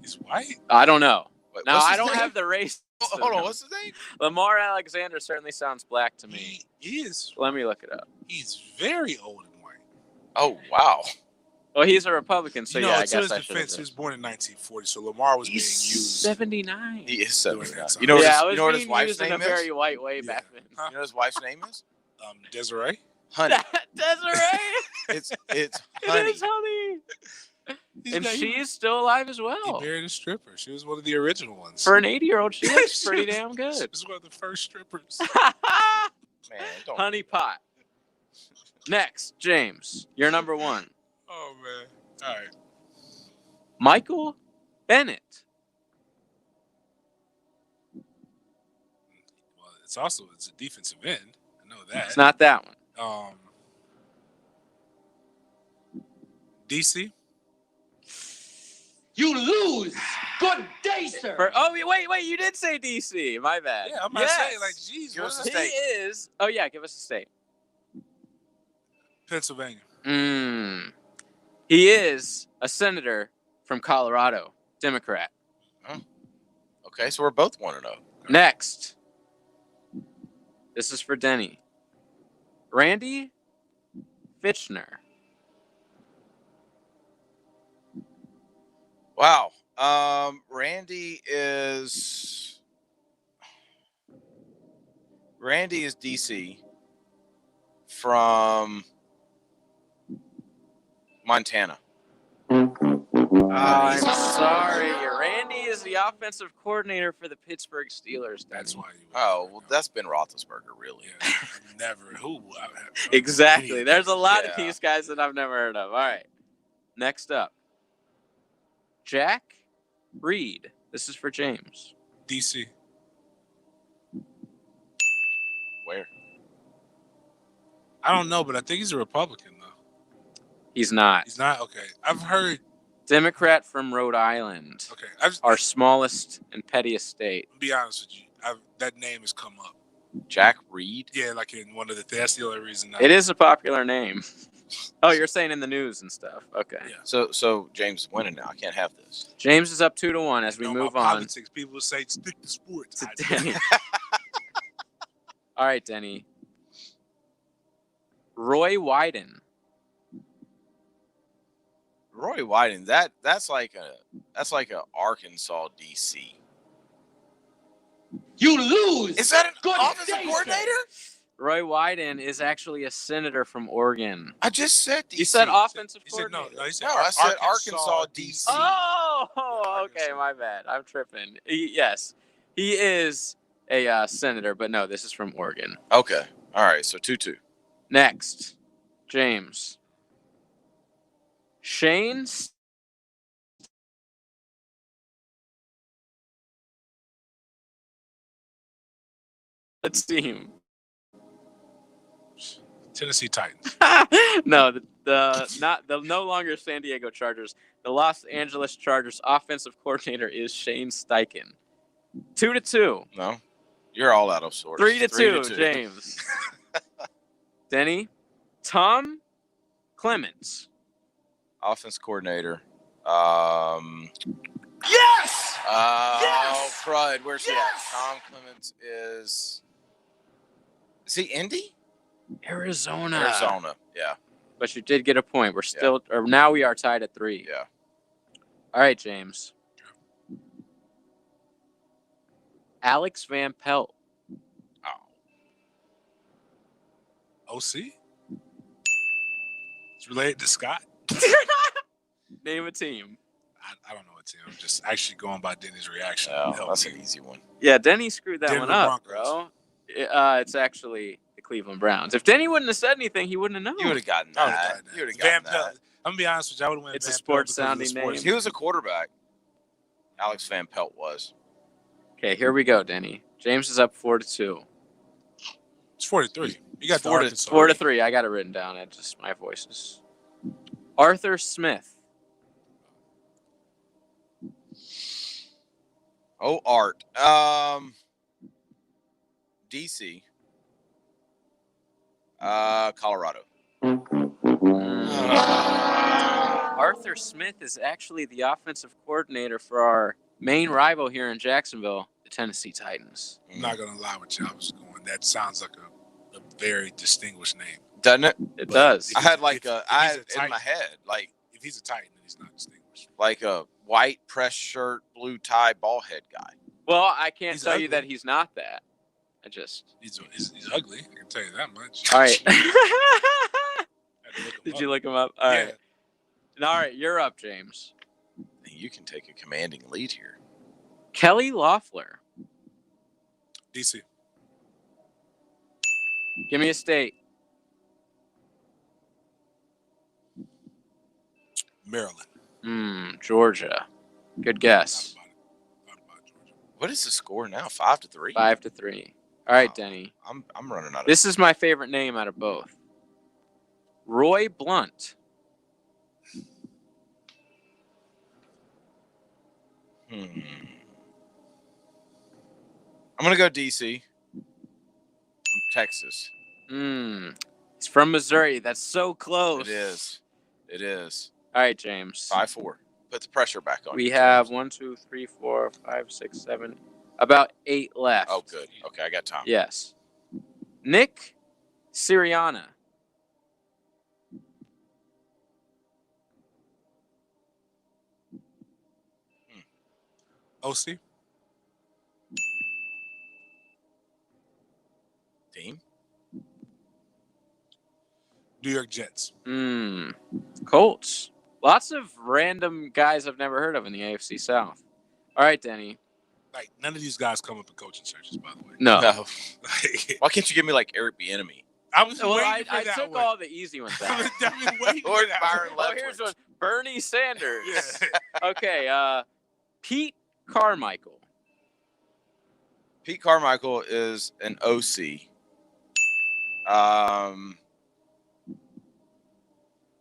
he's white? I don't know. Wait, Now, what's I his don't name? have the race. Hold on, what's his name? Lamar Alexander certainly sounds black to me. He is. Let me look it up. He's very old and white. Oh, wow. Well, he's a Republican, so You know, yeah, I to guess his I should. defense, he was born in 1940, so Lamar was being used. 79. He is 79. time. You know what Yeah, his, I was you know what his being wife's used in name a is? very white way back then. You know what his wife's name is? Desiree? Honey. Desiree. It's It Honey. is Honey. And not- she is still alive as He well. married a stripper. She was one of the original ones. For an 80-year-old, she looks pretty damn She good. was one of the first strippers. Man, don't. Honey pot. Next, James, you're number one. Oh, man. All right. Michael Bennett. Well, it's a defensive end. I know that. It's not that one. DC? You lose. Good day, sir. Wait, you did say DC. My bad. Yeah, I'm not saying, like, geez, Give us a He state. is. Oh, yeah, give us a state. Pennsylvania. He is a senator from Colorado, Democrat. Okay, so we're both 1-0. Next. This is for Denny. Randy Fitchner. Wow. Randy is DC from Montana. I'm sorry. Randy is the offensive coordinator for the Pittsburgh Steelers. That's why you. Oh, well, that's Ben Roethlisberger, really. Yeah, never. Who? Exactly. There's a lot of Yeah. these guys that I've never heard of. All right. Next up, Jack Reed. This is for James. DC. Where? I don't know, but I think he's a Republican, though. He's not. He's not? Okay. I've heard. Democrat from Rhode Island. Okay. Our smallest and pettiest state. Be honest with you. That name has come up. Jack Reed? Yeah, like in one of the. That's the only reason. It is a popular name. Oh, you're saying in the news and stuff. Okay. Yeah. So James is winning now. I can't have this. James is up 2-1 as we You know, move my on. Politics. People say stick to sports. To Denny. All right, Denny. Roy Wyden. Roy Wyden. That's like a Arkansas DC. You lose. Is that an Good offensive day, coordinator? Roy Wyden is actually a senator from Oregon. I just said DC. You said offensive He said no. coordinator. No, he said No, I said Arkansas DC. Oh, okay, my bad. I'm tripping. Yes, he is a senator, but no, this is from Oregon. Okay. All right. So 2-2. Next, James. Shane team. Tennessee Titans. No, the no longer San Diego Chargers. The Los Angeles Chargers offensive coordinator is Shane Steichen. 2-2. No, you're all out of sorts. 3-2, James. Denny, Tom Clements. Offense coordinator. Yes! Oh, crud. Where's he at? Tom Clements is he Indy? Arizona. Arizona, yeah. But you did get a point. We're still, or now we are tied at 3. Yeah. All right, James. Alex Van Pelt. OC? It's related to Scott? Name a team. I don't know what team. I'm just actually going by Denny's reaction. Oh, that's an easy one. Yeah, Denny screwed that Denver one up, Broncos. bro. It's actually the Cleveland Browns. If Denny wouldn't have said anything, he wouldn't have known. You would have gotten I would've that. gotten that. You would have Van gotten Pelt. that. I'm going to be honest with you. I would have went It's a Van Pelt sports because of the sounding sports name. He was a quarterback. Alex Van Pelt was. Okay, here we go, Denny. James is up 4-2. It's 43. You got the 4 to Arkansas. 4-3. I got it written down. It just my voice is. Arthur Smith. Oh, Art. DC. Colorado. Arthur Smith is actually the offensive coordinator for our main rival here in Jacksonville, the Tennessee Titans. I'm not going to lie with you. I was going, that sounds like a very distinguished name. Doesn't it? It does. I had like if I he's had a in Titan- my head, like If he's a Titan, then he's not distinguished. like a white press shirt, blue tie, ball head guy. Well, I can't He's tell you ugly. that he's not that. I just. He's ugly. I can tell you that much. All right. I had to look him Did up. you look him up? All Yeah. right. All right, you're up, James. You can take a commanding lead here. Kelly Loeffler. DC. Give me a state. Maryland. Georgia. Good guess. What is the score now? 5-3. 5-3. All right, Wow. Denny. I'm running out of. This is my favorite name out of both. Roy Blunt. I'm gonna go DC. From Texas. It's from Missouri. That's so close. It is. It is. All right, James. 5-4. Put the pressure back on. We you, have James. 1, 2, 3, 4, 5, 6, 7. About 8 left. Oh, good. Okay, I got time. Yes. Nick Sirianni. OC. Team. New York Jets. Colts. Lots of random guys I've never heard of in the AFC South. All right, Denny. Like, none of these guys come up in coaching searches, by the way. No. Why can't you give me like Eric Bieniemy? I was Well, waiting for I that took one. all the easy ones out. I've been waiting Or for that Byron one. Oh, here's Leftwich. one. Bernie Sanders. Yeah. Okay. Pete Carmichael. Pete Carmichael is an OC.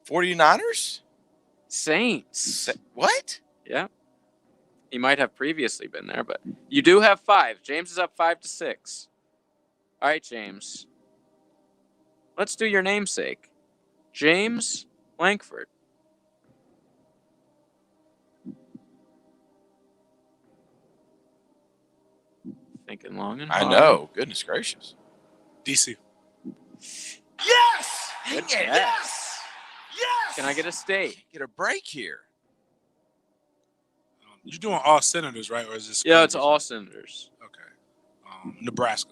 49ers? Saints. What? Yeah. He might have previously been there, but you do have 5. James is up 5-6. All right, James. Let's do your namesake. James Lankford. Thinking long and hard. I know. Goodness gracious. DC. Yes! Good Yes! guess. Yes! Can I get a state? Get a break here. You're doing all senators, right? Or is this? Yeah, it's all Senators. Okay. Nebraska.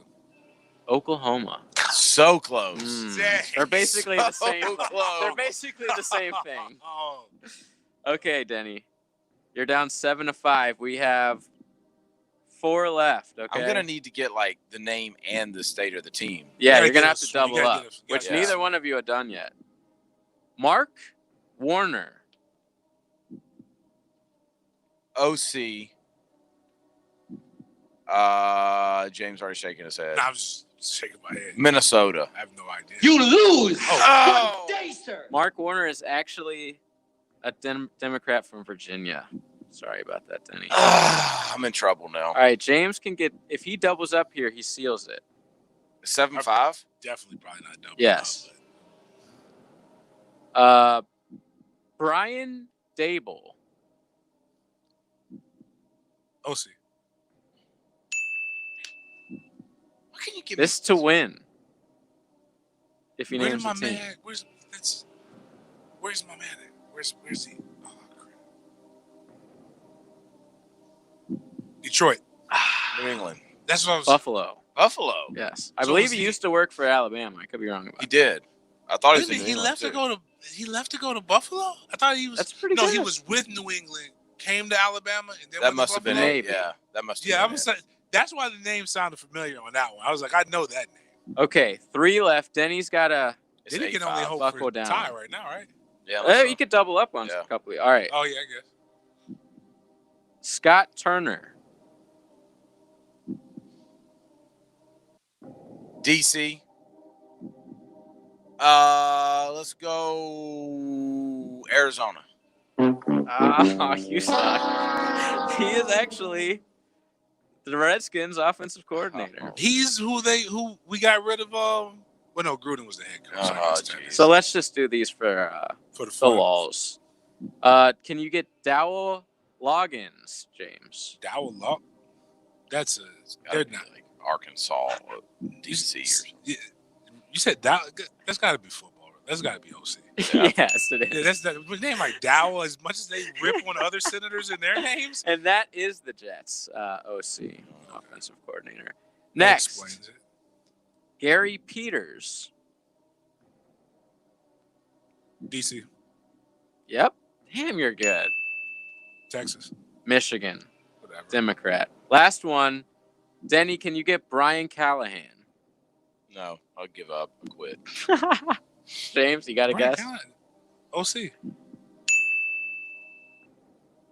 Oklahoma. So close. Dang. They're basically the same. So close. They're basically the same thing. Oh. Okay, Denny. You're down 7-5. We have 4 left. Okay. I'm gonna need to get like the name and the state of the team. Yeah, gotta you're gonna get have us- to you double gotta up, get us- which yeah. neither one of you have done yet. Mark Warner. OC. James already shaking his head. Nah, I was just shaking my head. Minnesota. I have no idea. You lose. Oh. Good day, sir. Mark Warner is actually a Democrat from Virginia. Sorry about that, Denny. I'm in trouble now. All right, James can get, if he doubles up here, he seals it. 7-5? Definitely probably not double. Yes. Brian Dable. OC. Why can you give This to win. If he Where names did a my team. man? Where's my man at? Where's he? Oh, crap. Detroit. New England. That's what I was. Buffalo. Buffalo. Yes. I So believe was he he- used to work for Alabama. I could be wrong about He that. did. I thought he was in Didn't New he England, left to too. go to? He left to go to Buffalo. I thought he was. That's pretty No, good. he was with New England. Came to Alabama and then That went must to have been Buffalo. it. Yeah, that must have Yeah, I been was. it. That's why the name sounded familiar on that one. I was like, I know that name. Okay, 3 left. Denny's got to It's Then he can only 8-5. hope buckle for a down. tie right now, right? Yeah, You could double up on Yeah. a couple. All right. Oh yeah, I guess. Scott Turner. DC. Let's go Arizona. Oh, you suck. He is actually the Redskins offensive coordinator. He's who we got rid of. Well, no, Gruden was the head coach. Oh, geez. So let's just do these for the the fun. lulls. Can you get Dowell Loggins, James? Dowell Log. That's they're not like Arkansas or DC. You said Dowell. That's got to be football. That's got to be OC. Yes, it is. Yeah, that's that. With a name like Dowell, as much as they rip on other senators in their names, And that is the Jets OC, offensive coordinator. that Next, explains it. Gary Peters. DC, Yep. Damn, you're good. Texas, Michigan, whatever. Democrat. Last one, Denny, can you get Brian Callahan? No, I'll give up. I'll quit. James, you got a Brian guess? Callahan. OC.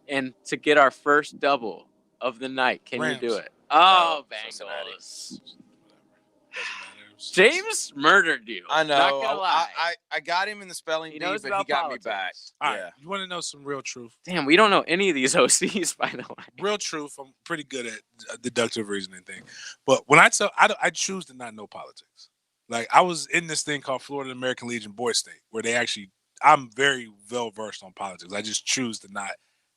And to get our first double of the night, can Rams. you do it? Oh, No, Cincinnati. Bengals. James murdered you. I know. Not gonna lie. I got him in the spelling He bee, knows but he about got politics. me back. All right, Yeah. you want to know some real truth? Damn, we don't know any of these OCs, by the way. Real truth. I'm pretty good at a deductive reasoning thing, but when I I choose to not know politics. Like I was in this thing called Florida American Legion Boys State, where I'm very well versed on politics. I just choose to not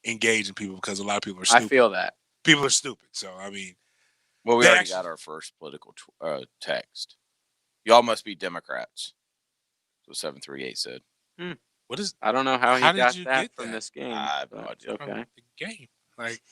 engage in people because a lot of people are stupid. I feel that. People are stupid. So I mean, Well, we They already actually- got our first political text. Y'all must be Democrats. So 738 said. what is? I don't know how he How did got you that get from that? this game. I have no but idea. Okay. The game. Like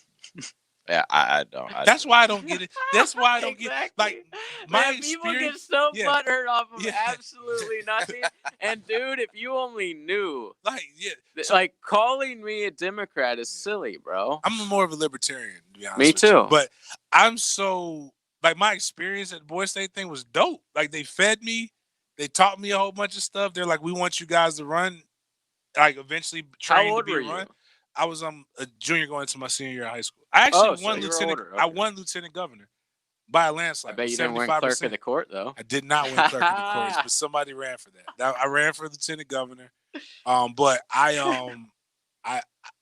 Yeah, I don't. that's why I don't get it. That's why I don't get Exactly. like my Man, people get experience. so Yeah. butthurt off of Yeah. absolutely nothing. And dude, if you only knew, Like yeah, like calling me a Democrat is silly, bro. I'm more of a libertarian, to be honest. Me with you. too. But I'm so like my experience at the Boys State thing was dope. Like they fed me, they taught me a whole bunch of stuff. They're like, we want you guys to run, like eventually train old to be were you? run. I was a junior going into my senior year of high school. I actually so won you were lieutenant. older, I okay. won lieutenant governor by a I landslide. bet you didn't win 75%. clerk of the court though. I did not win clerk of the courts, but somebody ran for that. I ran for lieutenant governor. But I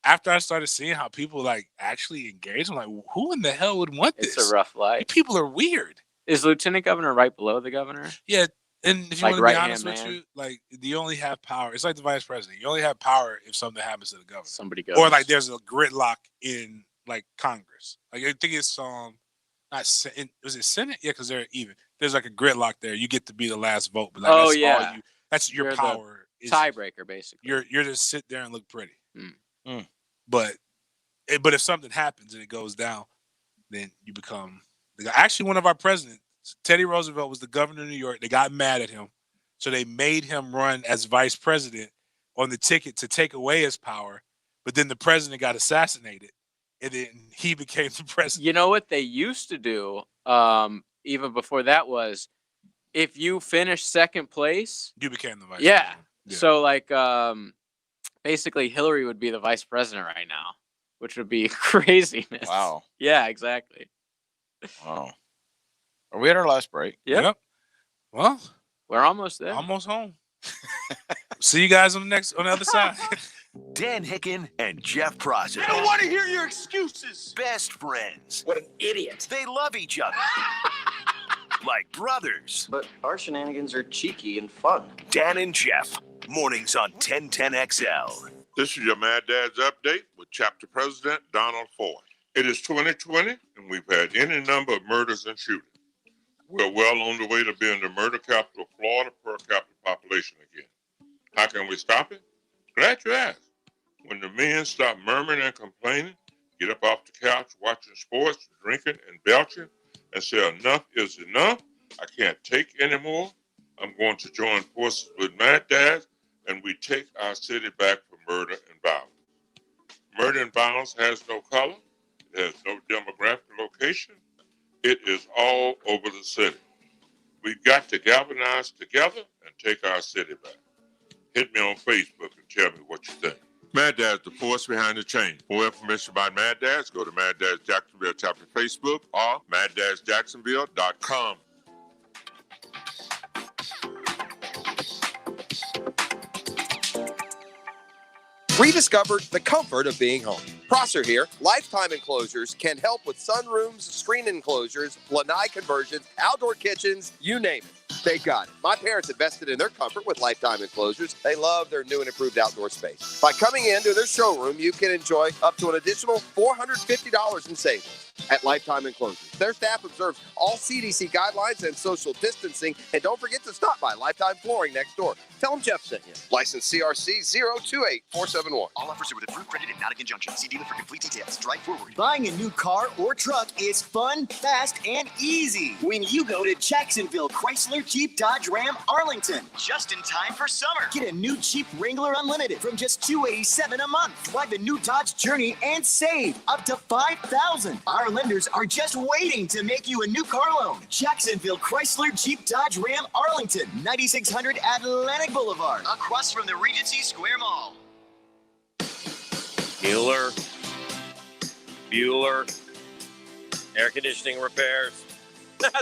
after I started seeing how people like actually engage, I'm like, who in the hell would want this? It's a rough life. You people are weird. Is lieutenant governor right below the governor? Yeah, and if you Like want to be right-hand honest with man? you, like you only have power. It's like the vice president. You only have power if something happens to the governor, Somebody goes. or like there's a gridlock in like Congress. Like I think it's was it Senate? Yeah, because they're even. There's like a gridlock there. You get to be the last vote, but like, Oh, that's yeah. all you. That's your You're the power. Is tiebreaker, basically. you're just sit there and look pretty. Mm. But if something happens and it goes down, then you become the guy. Actually, one of our presidents, Teddy Roosevelt, was the governor of New York. They got mad at him, so they made him run as vice president on the ticket to take away his power. But then the president got assassinated, and then he became the president. You know what they used to do, even before that, was if you finish second place, You became the vice yeah. president. Yeah. So like basically Hillary would be the vice president right now, which would be craziness. Wow. Yeah, exactly. Wow. Are we at our last break? Yep. Well, we're almost there. Almost home. See you guys on the other side. Dan Hicken and Jeff Prosser. I don't want to hear your excuses. Best friends. What an idiot. They love each other. Like brothers. But our shenanigans are cheeky and fun. Dan and Jeff. Mornings on 1010XL. This is your Mad Dad's Update with Chapter President Donald Ford. It is 2020, and we've had any number of murders and shootings. We're well on the way to being the murder capital of Florida per capita population again. How can we stop it? Glad you asked. When the men stop murmuring and complaining, get up off the couch watching sports, drinking and belching, and say enough is enough, I can't take anymore, I'm going to join forces with Mad Dads, and we take our city back from murder and violence. Murder and violence has no color, it has no demographic location, it is all over the city. We've got to galvanize together and take our city back. Hit me on Facebook and tell me what you think. Mad Dad's the force behind the change. For more information about Mad Dads, go to Mad Dads Jacksonville chapter Facebook or maddadsjacksonville.com. Rediscover the comfort of being home. Prosser here. Lifetime Enclosures can help with sunrooms, screen enclosures, lanai conversions, outdoor kitchens, you name it. They got it. My parents invested in their comfort with Lifetime Enclosures. They love their new and improved outdoor space. By coming into their showroom, you can enjoy up to an additional $450 in savings at Lifetime Enclosures. Their staff observes all CDC guidelines and social distancing. And don't forget to stop by Lifetime Flooring next door. Tell them Jeff sent you. License CRC 028471. All offers are with approved credit in not a conjunction. See dealer for complete details. Drive forward. Buying a new car or truck is fun, fast, and easy when you go to Jacksonville Chrysler Jeep Dodge Ram Arlington. Just in time for summer. Get a new Jeep Wrangler Unlimited from just $287 a month. Drive the new Dodge Journey and save up to $5,000. Our lenders are just waiting to make you a new car loan. Jacksonville Chrysler Jeep Dodge Ram Arlington, 9600 Atlantic Boulevard, across from the Regency Square Mall. Bueller, air conditioning repairs.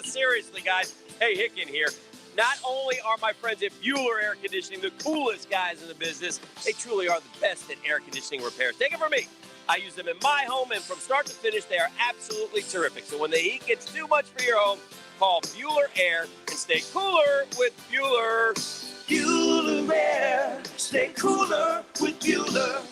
Seriously, guys. Hey, Hicken here. Not only are my friends at Bueller Air Conditioning the coolest guys in the business, they truly are the best at air conditioning repairs. Take it from me. I use them in my home, and from start to finish, they are absolutely terrific. So when the heat gets too much for your home, call Bueller Air and stay cooler with Bueller. Bueller Air, stay cooler with Bueller.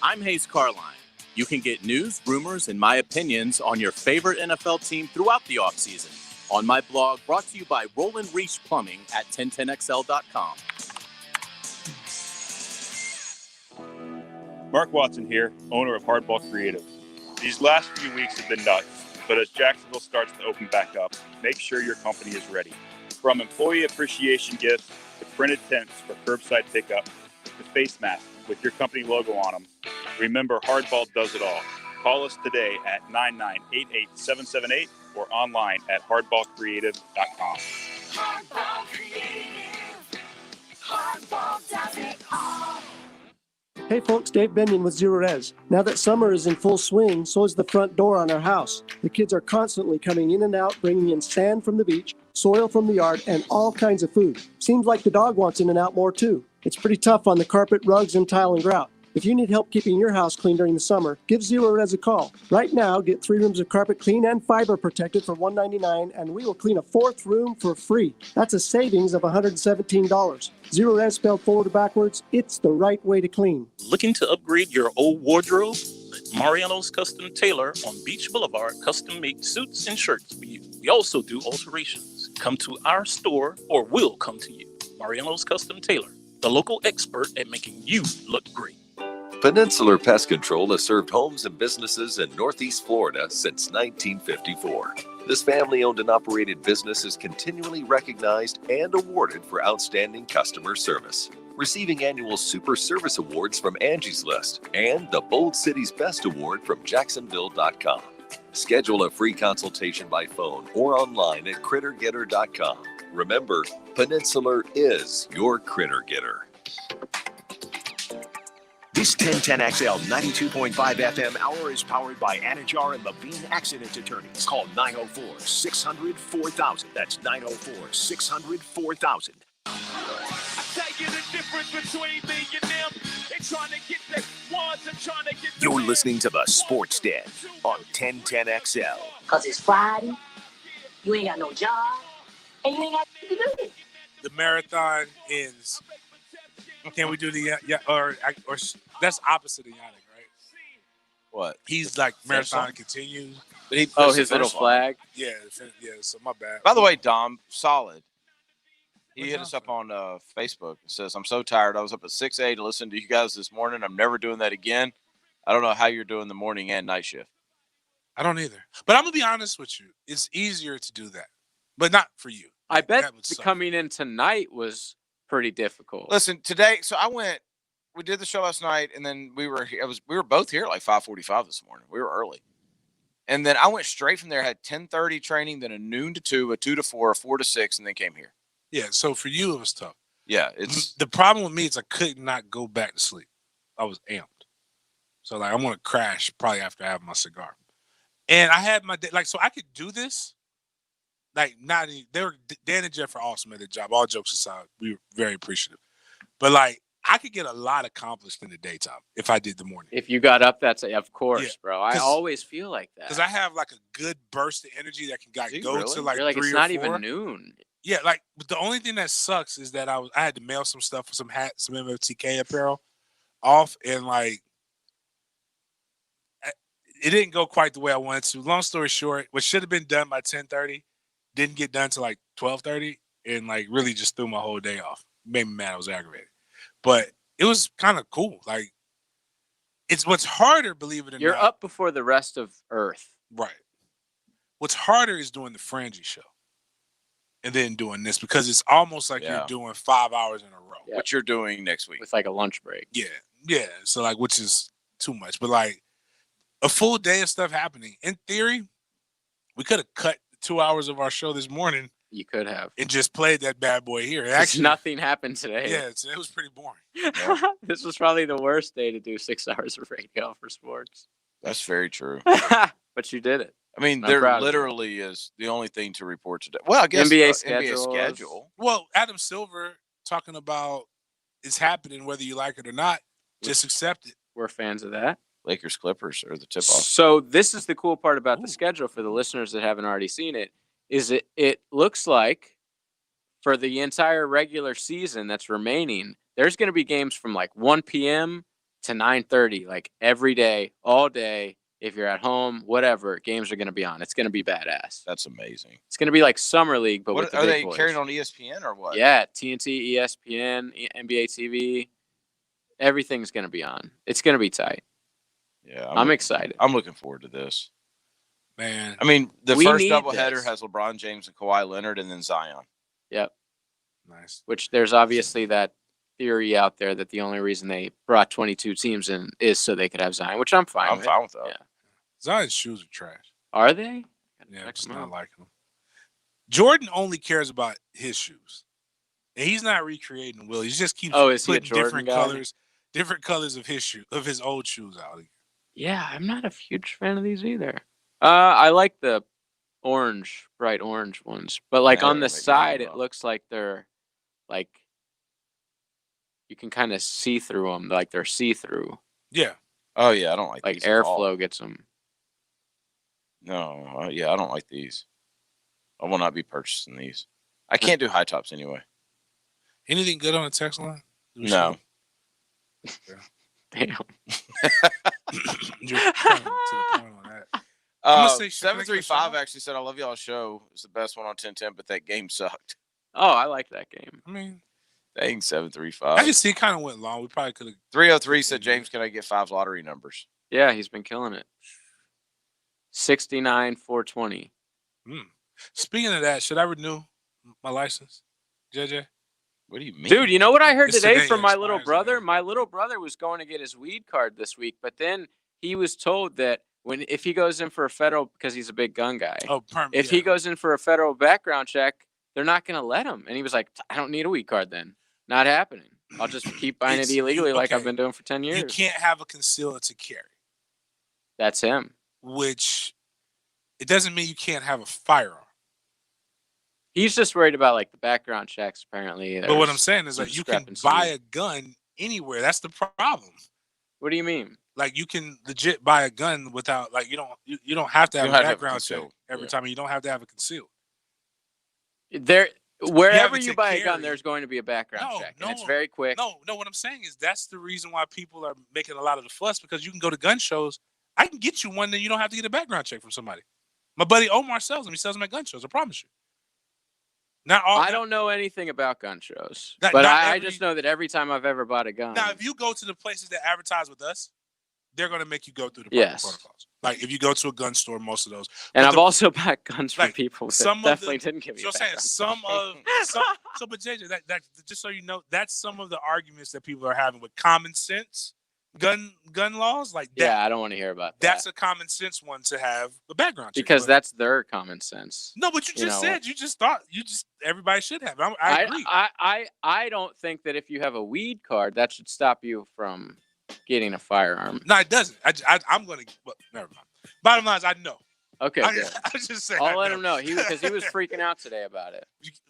I'm Hayes Carline. You can get news, rumors, and my opinions on your favorite NFL team throughout the offseason on my blog, brought to you by Roland Reach Plumbing at 1010XL.com. Mark Watson here, owner of Hardball Creative. These last few weeks have been nuts, but as Jacksonville starts to open back up, make sure your company is ready. From employee appreciation gifts to printed tents for curbside pickup to face masks with your company logo on them, remember Hardball does it all. Call us today at 9988778 or online at hardballcreative.com. Hardball Creative. Hardball does it all. Hey folks, Dave Benyon with Zero Res. Now that summer is in full swing, so is the front door on our house. The kids are constantly coming in and out, bringing in sand from the beach, soil from the yard, and all kinds of food. Seems like the dog wants in and out more too. It's pretty tough on the carpet, rugs, and tile and grout. If you need help keeping your house clean during the summer, give Zero Res a call. Right now, get 3 rooms of carpet clean and fiber protected for $199, and we will clean a 4th room for free. That's a savings of $117. Zero Res spelled forward or backwards, it's the right way to clean. Looking to upgrade your old wardrobe? Mariano's Custom Tailor on Beach Boulevard custom make suits and shirts for you. We also do alterations. Come to our store or we'll come to you. Mariano's Custom Tailor, the local expert at making you look great. Peninsular Pest Control has served homes and businesses in Northeast Florida since 1954. This family-owned and operated business is continually recognized and awarded for outstanding customer service, receiving annual Super Service Awards from Angie's List and the Bold City's Best Award from Jacksonville.com. Schedule a free consultation by phone or online at crittergetter.com. Remember, Peninsular is your critter getter. This 1010XL 92.5 FM hour is powered by Anajar and Levine Accident Attorneys. Call 904-600-4000. That's 904-600-4000. I tell you the difference between me and them. They trying to get the ones and trying to get the You're listening to the Sports Den on 1010XL. Because it's Friday, you ain't got no job, and you ain't got nothing to do. The marathon ends. Can we do the or that's opposite of Yannick, right? What? He's like The marathon finish line? continues. But he Oh, puts the his little finish line. flag. Yeah, so my bad. By the way, Dom, solid. He What's hit us up on Facebook and says, I'm so tired. I was up at 6 a.m. to listen to you guys this morning. I'm never doing that again. I don't know how you're doing the morning and night shift. I don't either. But I'm going to be honest with you. It's easier to do that, but not for you. I bet That would suck. coming in tonight was pretty difficult. Listen, today, so we did the show last night, and then we were both here at like 5:45 this morning. We were early. And then I went straight from there, had 10:30 training, then a noon to 2, a 2 to 4, a 4 to 6, and then came here. Yeah, so for you, it was tough. Yeah, it's the problem with me is I could not go back to sleep. I was amped. So like I'm gonna crash probably after I have my cigar. And I had my day, like, so I could do this. Like Dan and Jeff are awesome at their job. All jokes aside, we were very appreciative. But like I could get a lot accomplished in the daytime if I did the morning. If you got up, of course, Yeah, bro. I always feel like that. Because I have like a good burst of energy that can go to like You're like 3 it's or not 4. even noon. Yeah, like but the only thing that sucks is that I had to mail some stuff for some hats, some MFTK apparel off, and like it didn't go quite the way I wanted to. Long story short, what should have been done by 10:30 didn't get done till like 12:30, and like really just threw my whole day off. Made me mad. I was aggravated, but it was kind of cool. Like it's what's harder, believe it or You're not. up before the rest of Earth. Right. What's harder is doing the Frangie show and then doing this because it's almost like you're doing 5 hours in a row. what you're doing next week. With like a lunch break. Yeah. So like, which is too much, but like a full day of stuff happening. In theory, we could have cut 2 hours of our show this morning. You could have. And just played that bad boy here. Actually, nothing happened today. Yeah, it was pretty boring. This was probably the worst day to do 6 hours of radio for sports. That's very true. But you did it. I mean, I'm there proud of you. literally is the only thing to report today. Well, I guess NBA NBA schedule. schedule. Well, Adam Silver talking about it's happening whether you like it or not. Just accept it. We're fans of that. Lakers Clippers are the tip off. So this is the cool part about the schedule for the listeners that haven't already seen it. Is it looks like for the entire regular season that's remaining, there's going to be games from like 1 p.m. to 9:30, like every day, all day. If you're at home, whatever, games are going to be on. It's going to be badass. That's amazing. It's going to be like Summer League, but with the Are big they boys. carrying on ESPN or what? Yeah, TNT, ESPN, NBA TV. Everything's going to be on. It's going to be tight. Yeah, I'm excited. I'm looking forward to this. Man, I mean, the We first need doubleheader this. has LeBron James and Kawhi Leonard, and then Zion. Yep. Nice. Which there's obviously that theory out there that the only reason they brought 22 teams in is so they could have Zion, which I'm fine I'm with. fine with that. Yeah. Zion's shoes are trash. Are they? Yeah, check just them not out. liking them. Jordan only cares about his shoes. And he's not recreating them, Will. He just keeps Oh, is he a putting Jordan different colors of his old shoes out. Yeah, I'm not a huge fan of these either. I like the bright orange ones, but like Yeah, on the they make it side, well. it looks like they're like you can kind of see through them, like they're see through. Yeah. Oh yeah, I don't like Like these at all. airflow gets them. No, yeah, I don't like these. I will not be purchasing these. I can't do high tops anyway. Anything good on the text line? No. Damn. You're coming to the point on that. I'm gonna say 735 actually said, I love y'all's show. It's the best one on 1010, but that game sucked. Oh, I like that game. I mean, dang, 735. I can see it kind of went long. We probably could have. 303 said, James, can I get 5 lottery numbers? Yeah, he's been killing it. 69 420. Speaking of that, should I renew my license, JJ? What do you mean? Dude, you know what I heard It's today today, from my expires little today. brother? My little brother was going to get his weed card this week, but then he was told that if he goes in for a federal, because he's a big gun guy, if he goes in for a federal background check, they're not going to let him. And he was like, I don't need a weed card then. Not happening. I'll just keep buying it illegally like I've been doing for 10 years. You can't have a concealed to carry. That's him. Which it doesn't mean you can't have a firearm. He's just worried about like the background checks. Apparently, but what I'm saying is like you can buy a gun anywhere. That's the problem. What do you mean? Like you can legit buy a gun without like you don't have to have a background check every time. You don't have to have it concealed. Wherever you buy a gun, there's going to be a background check, and it's very quick. No, what I'm saying is that's the reason why people are making a lot of the fuss, because you can go to gun shows. I can get you one that you don't have to get a background check from somebody. My buddy Omar sells them. He sells them at gun shows. I promise you. I don't know anything about gun shows, but I just know that every time I've ever bought a gun. Now, if you go to the places that advertise with us, they're going to make you go through the proper protocols. Like if you go to a gun store, most of those. And I've also bought guns from people that definitely didn't give me a background check. But JJ, that just so you know, that's some of the arguments that people are having with common sense gun laws. Like that, yeah, I don't want to hear about that. That's a common sense one to have a background check. Because that's their common sense. No, but you just said everybody should have. I agree. I don't think that if you have a weed card, that should stop you from getting a firearm. No, it doesn't. I'm going to. Well, never mind. Bottom line is, I know. Okay, I just saying. I'll let him know because he was freaking out today about it.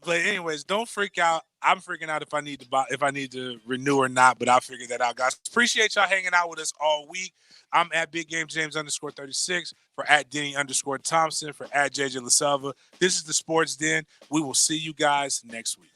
But anyways, don't freak out. I'm freaking out if I need to renew or not. But I'll figure that out, guys. Appreciate y'all hanging out with us all week. I'm at Big Game James _36 for at Denny _Thompson for at JJ LaSelva. This is the Sports Den. We will see you guys next week.